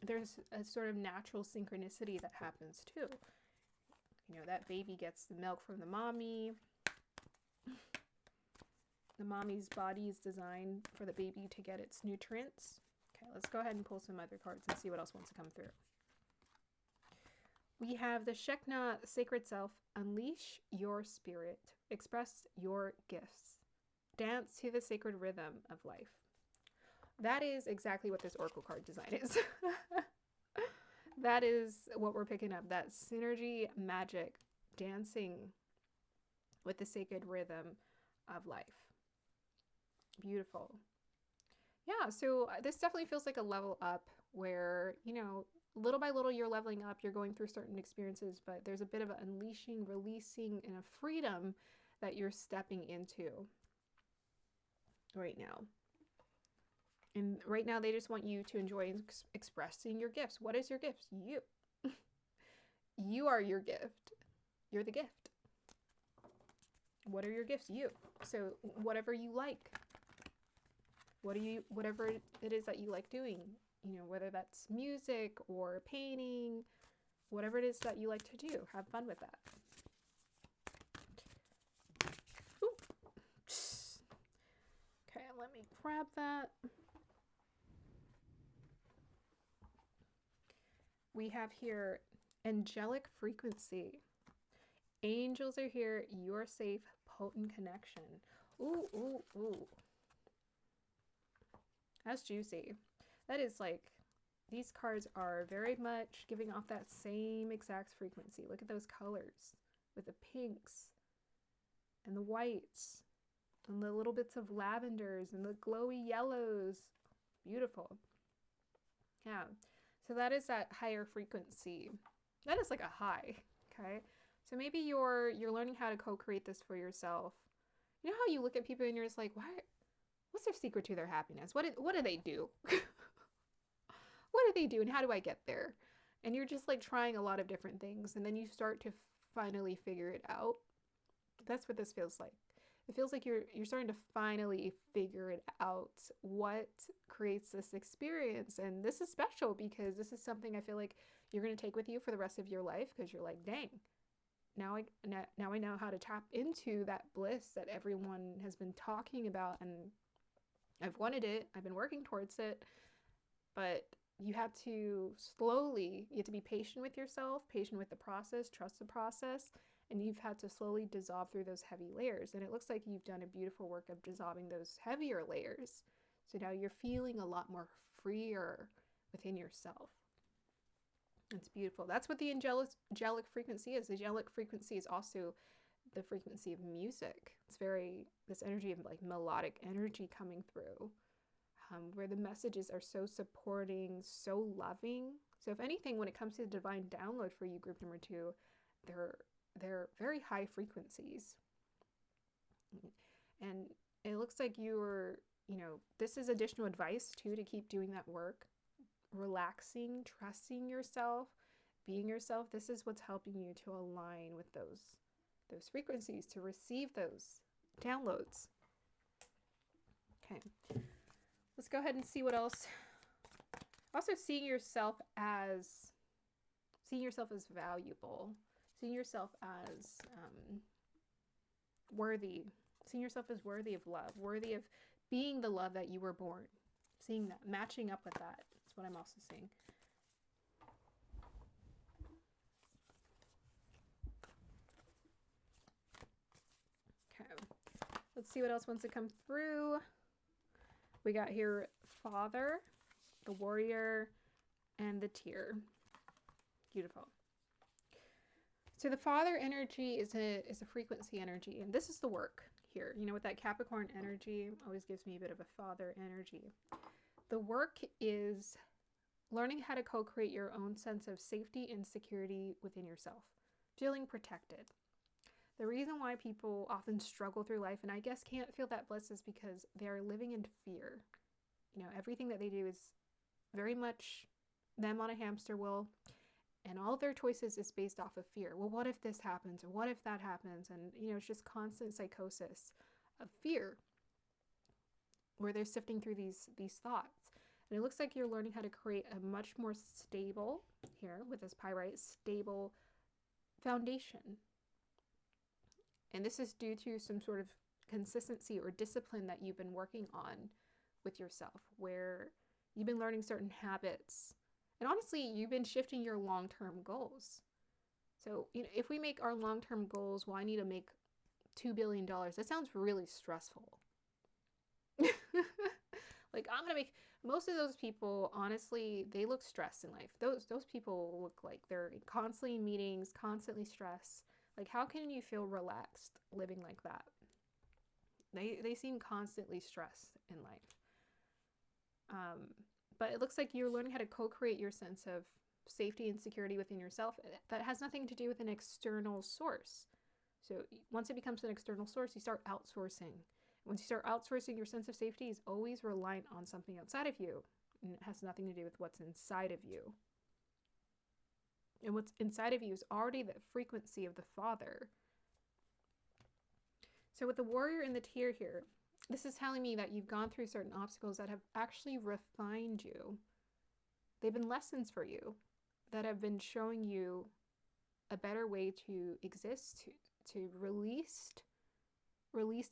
there's a sort of natural synchronicity that happens too. You know, that baby gets the milk from the mommy. The mommy's body is designed for the baby to get its nutrients. Okay, let's go ahead and pull some other cards and see what else wants to come through. We have the Shekna Sacred Self. Unleash your spirit. Express your gifts. Dance to the sacred rhythm of life. That is exactly what this Oracle card design is. That is what we're picking up. That synergy, magic, dancing with the sacred rhythm of life. Beautiful. Yeah, so this definitely feels like a level up where, you know, little by little you're leveling up, you're going through certain experiences, but there's a bit of an unleashing, releasing, and a freedom that you're stepping into right now. And right now they just want you to enjoy expressing your gifts. What is your gift? You. You are your gift. You're the gift. What are your gifts? You. So whatever you like. Whatever it is that you like doing, you know, whether that's music or painting, whatever it is that you like to do, have fun with that. Ooh. Okay, let me grab that. We have here angelic frequency. Angels are here. You're safe. Potent connection. Ooh, ooh, ooh. That's juicy. That is like, these cards are very much giving off that same exact frequency. Look at those colors with the pinks and the whites and the little bits of lavenders and the glowy yellows. Beautiful. Yeah. So that is that higher frequency. That is like a high. Okay. So maybe you're learning how to co-create this for yourself. You know how you look at people and you're just like, what's their secret to their happiness? What do they do? What do they do and how do I get there? And you're just like trying a lot of different things and then you start to finally figure it out. That's what this feels like. It feels like you're starting to finally figure it out, what creates this experience. And this is special because this is something I feel like you're going to take with you for the rest of your life, because you're like, dang, now I know how to tap into that bliss that everyone has been talking about, and I've wanted it. I've been working towards it, but you have to be patient with yourself, patient with the process, trust the process, and you've had to slowly dissolve through those heavy layers. And it looks like you've done a beautiful work of dissolving those heavier layers. So now you're feeling a lot more freer within yourself. It's beautiful. That's what the angelic frequency is. The angelic frequency is also the frequency of music. It's very, this energy of like melodic energy coming through, where the messages are so supporting, so loving. So if anything, when it comes to the divine download for you, group number 2, they're very high frequencies. And it looks like you're, this is additional advice too, to keep doing that work. Relaxing, trusting yourself, being yourself. This is what's helping you to align with those frequencies, to receive those downloads. Okay, let's go ahead and see what else. Also, seeing yourself as valuable, seeing yourself as worthy, seeing yourself as worthy of love, worthy of being the love that you were born. Seeing that, matching up with that. That's what I'm also seeing. Okay, let's see what else wants to come through. We got here Father, the Warrior, and the Tear. Beautiful. So the Father energy is a frequency energy, and this is the work here. With that Capricorn energy, always gives me a bit of a Father energy. The work is learning how to co-create your own sense of safety and security within yourself, feeling protected. The reason why people often struggle through life, and I guess can't feel that bliss, is because they're living in fear. Everything that they do is very much them on a hamster wheel, and all of their choices is based off of fear. Well, what if this happens? Or what if that happens? And, it's just constant psychosis of fear, where they're sifting through these thoughts. And it looks like you're learning how to create a much more stable, here with this pyrite, stable foundation. And this is due to some sort of consistency or discipline that you've been working on with yourself, where you've been learning certain habits. And honestly, you've been shifting your long-term goals. So, if we make our long-term goals, well, I need to make $2 billion. That sounds really stressful. Like, I'm going to make, most of those people, honestly, they look stressed in life. Those people look like they're constantly in meetings, constantly stressed. Like, how can you feel relaxed living like that? They seem constantly stressed in life. But it looks like you're learning how to co-create your sense of safety and security within yourself. That has nothing to do with an external source. So once it becomes an external source, you start outsourcing. Once you start outsourcing, your sense of safety is always reliant on something outside of you. And it has nothing to do with what's inside of you. And what's inside of you is already the frequency of the Father. So with the Warrior and the Tear here, this is telling me that you've gone through certain obstacles that have actually refined you. They've been lessons for you that have been showing you a better way to exist, to release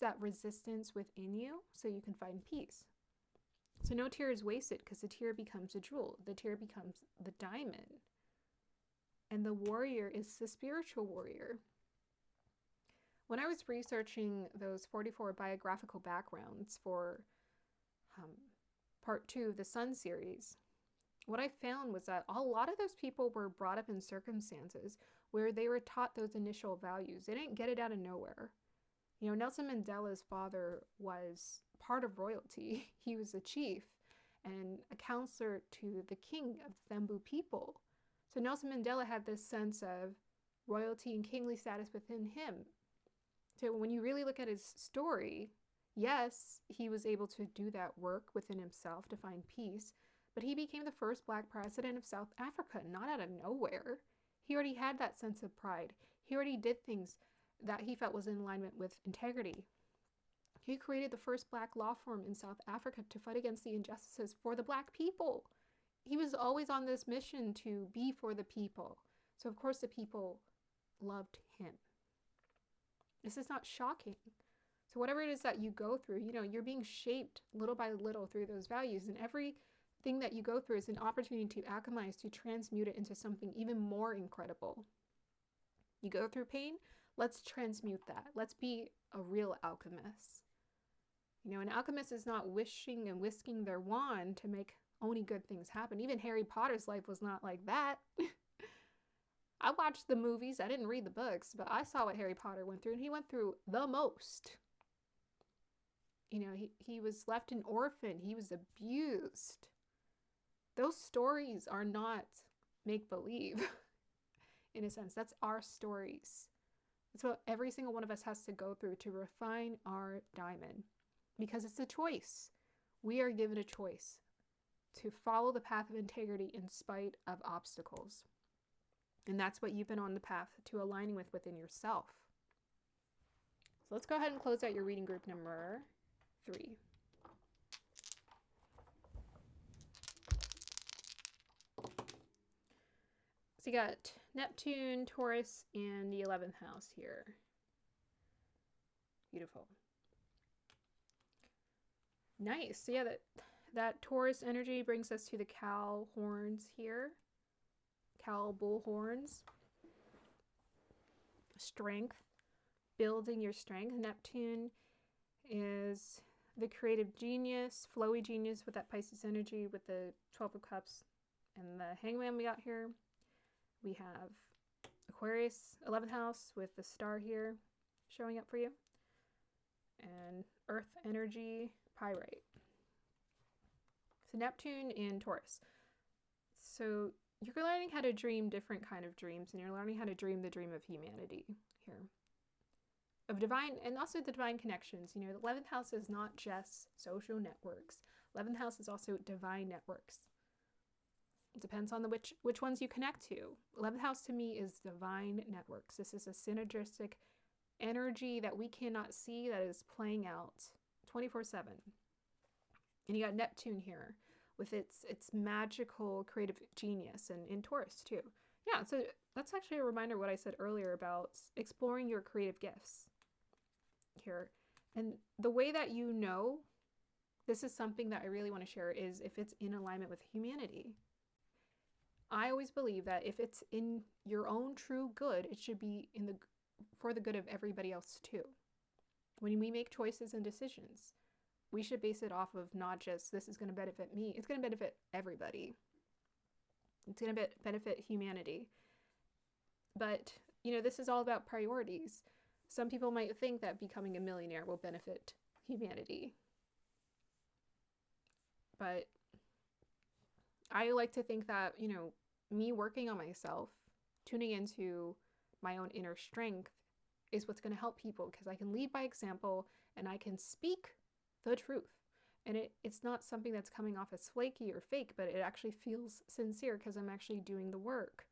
that resistance within you so you can find peace. So no tear is wasted, because the tear becomes a jewel. The tear becomes the diamond. And the Warrior is the spiritual warrior. When I was researching those 44 biographical backgrounds for part 2 of the Sun series, what I found was that a lot of those people were brought up in circumstances where they were taught those initial values. They didn't get it out of nowhere. Nelson Mandela's father was part of royalty. He was a chief and a counselor to the king of the Thembu people. So Nelson Mandela had this sense of royalty and kingly status within him. So when you really look at his story, yes, he was able to do that work within himself to find peace, but he became the first Black president of South Africa, not out of nowhere. He already had that sense of pride. He already did things that he felt was in alignment with integrity. He created the first Black law firm in South Africa to fight against the injustices for the Black people. He was always on this mission to be for the people. So of course the people loved him. This is not shocking. So whatever it is that you go through, you're being shaped little by little through those values. And everything that you go through is an opportunity to alchemize, to transmute it into something even more incredible. You go through pain, let's transmute that. Let's be a real alchemist. An alchemist is not wishing and whisking their wand to make only good things happen. Even Harry Potter's life was not like that. I watched the movies. I didn't read the books, but I saw what Harry Potter went through, and he went through the most. You know, he was left an orphan. He was abused. Those stories are not make-believe, in a sense. That's our stories. That's what every single one of us has to go through to refine our diamond, because it's a choice. We are given a choice to follow the path of integrity in spite of obstacles. And that's what you've been on the path to aligning with within yourself. So let's go ahead and close out your reading group number 3. So you got Neptune, Taurus, and the 11th house here. Beautiful. Nice. So yeah, that Taurus energy brings us to the cow horns here. Cow bull horns. Strength. Building your strength. Neptune is the creative genius, flowy genius with that Pisces energy, with the 12 of Cups and the Hangman we got here. We have Aquarius, 11th house with the star here showing up for you. And Earth energy, Pyrite. So Neptune in Taurus. So you're learning how to dream different kind of dreams, and you're learning how to dream the dream of humanity here. Of divine, and also the divine connections. You know, the 11th house is not just social networks. 11th house is also divine networks. It depends on which ones you connect to. 11th house to me is divine networks. This is a synergistic energy that we cannot see that is playing out 24/7. And you got Neptune here with its magical creative genius, and in Taurus too. Yeah, so that's actually a reminder of what I said earlier about exploring your creative gifts here. And the way that you know this is something that I really want to share is if it's in alignment with humanity. I always believe that if it's in your own true good, it should be for the good of everybody else too. When we make choices and decisions, we should base it off of not just this is going to benefit me, it's going to benefit everybody. It's going to benefit humanity. But, you know, this is all about priorities. Some people might think that becoming a millionaire will benefit humanity. But I like to think that, you know, me working on myself, tuning into my own inner strength is what's going to help people, because I can lead by example and I can speak the truth. And it's not something that's coming off as flaky or fake, but it actually feels sincere because I'm actually doing the work.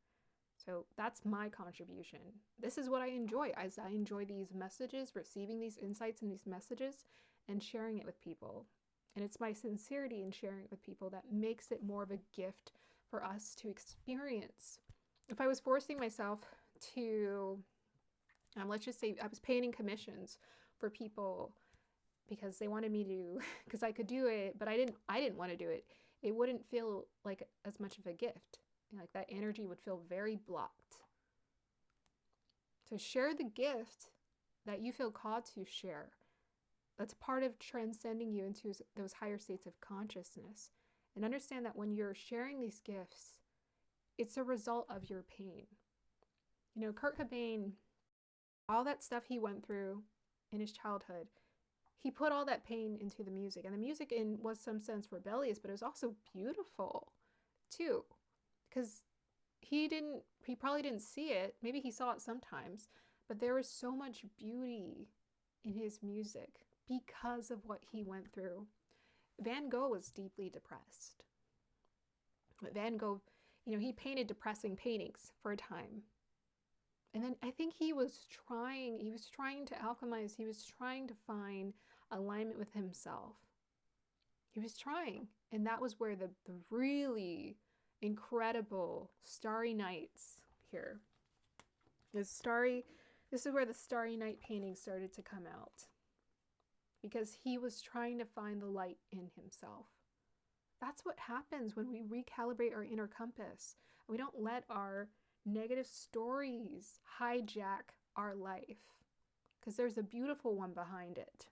So that's my contribution. This is what I enjoy. I enjoy these messages, receiving these insights and these messages and sharing it with people. And it's my sincerity in sharing it with people that makes it more of a gift for us to experience. If I was forcing myself to, let's just say I was painting commissions for people because they wanted me to, because I could do it, but I didn't want to do it. It wouldn't feel like as much of a gift. Like that energy would feel very blocked. So share the gift that you feel called to share. That's part of transcending you into those higher states of consciousness. And understand that when you're sharing these gifts, it's a result of your pain. You know, Kurt Cobain, all that stuff he went through in his childhood, he put all that pain into the music. And the music was some sense rebellious, but it was also beautiful too. Because he probably didn't see it. Maybe he saw it sometimes, but there was so much beauty in his music because of what he went through. Van Gogh was deeply depressed. But Van Gogh, you know, he painted depressing paintings for a time. And then I think he was trying to alchemize, he was trying to find alignment with himself. He was trying. And that was where the really incredible starry nights here. This is where the starry night paintings started to come out. Because he was trying to find the light in himself. That's what happens when we recalibrate our inner compass. We don't let our negative stories hijack our life, because there's a beautiful one behind it.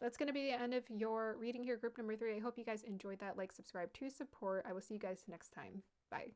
That's going to be the end of your reading here, group number 3. I hope you guys enjoyed that. Like, subscribe to support. I will see you guys next time. Bye.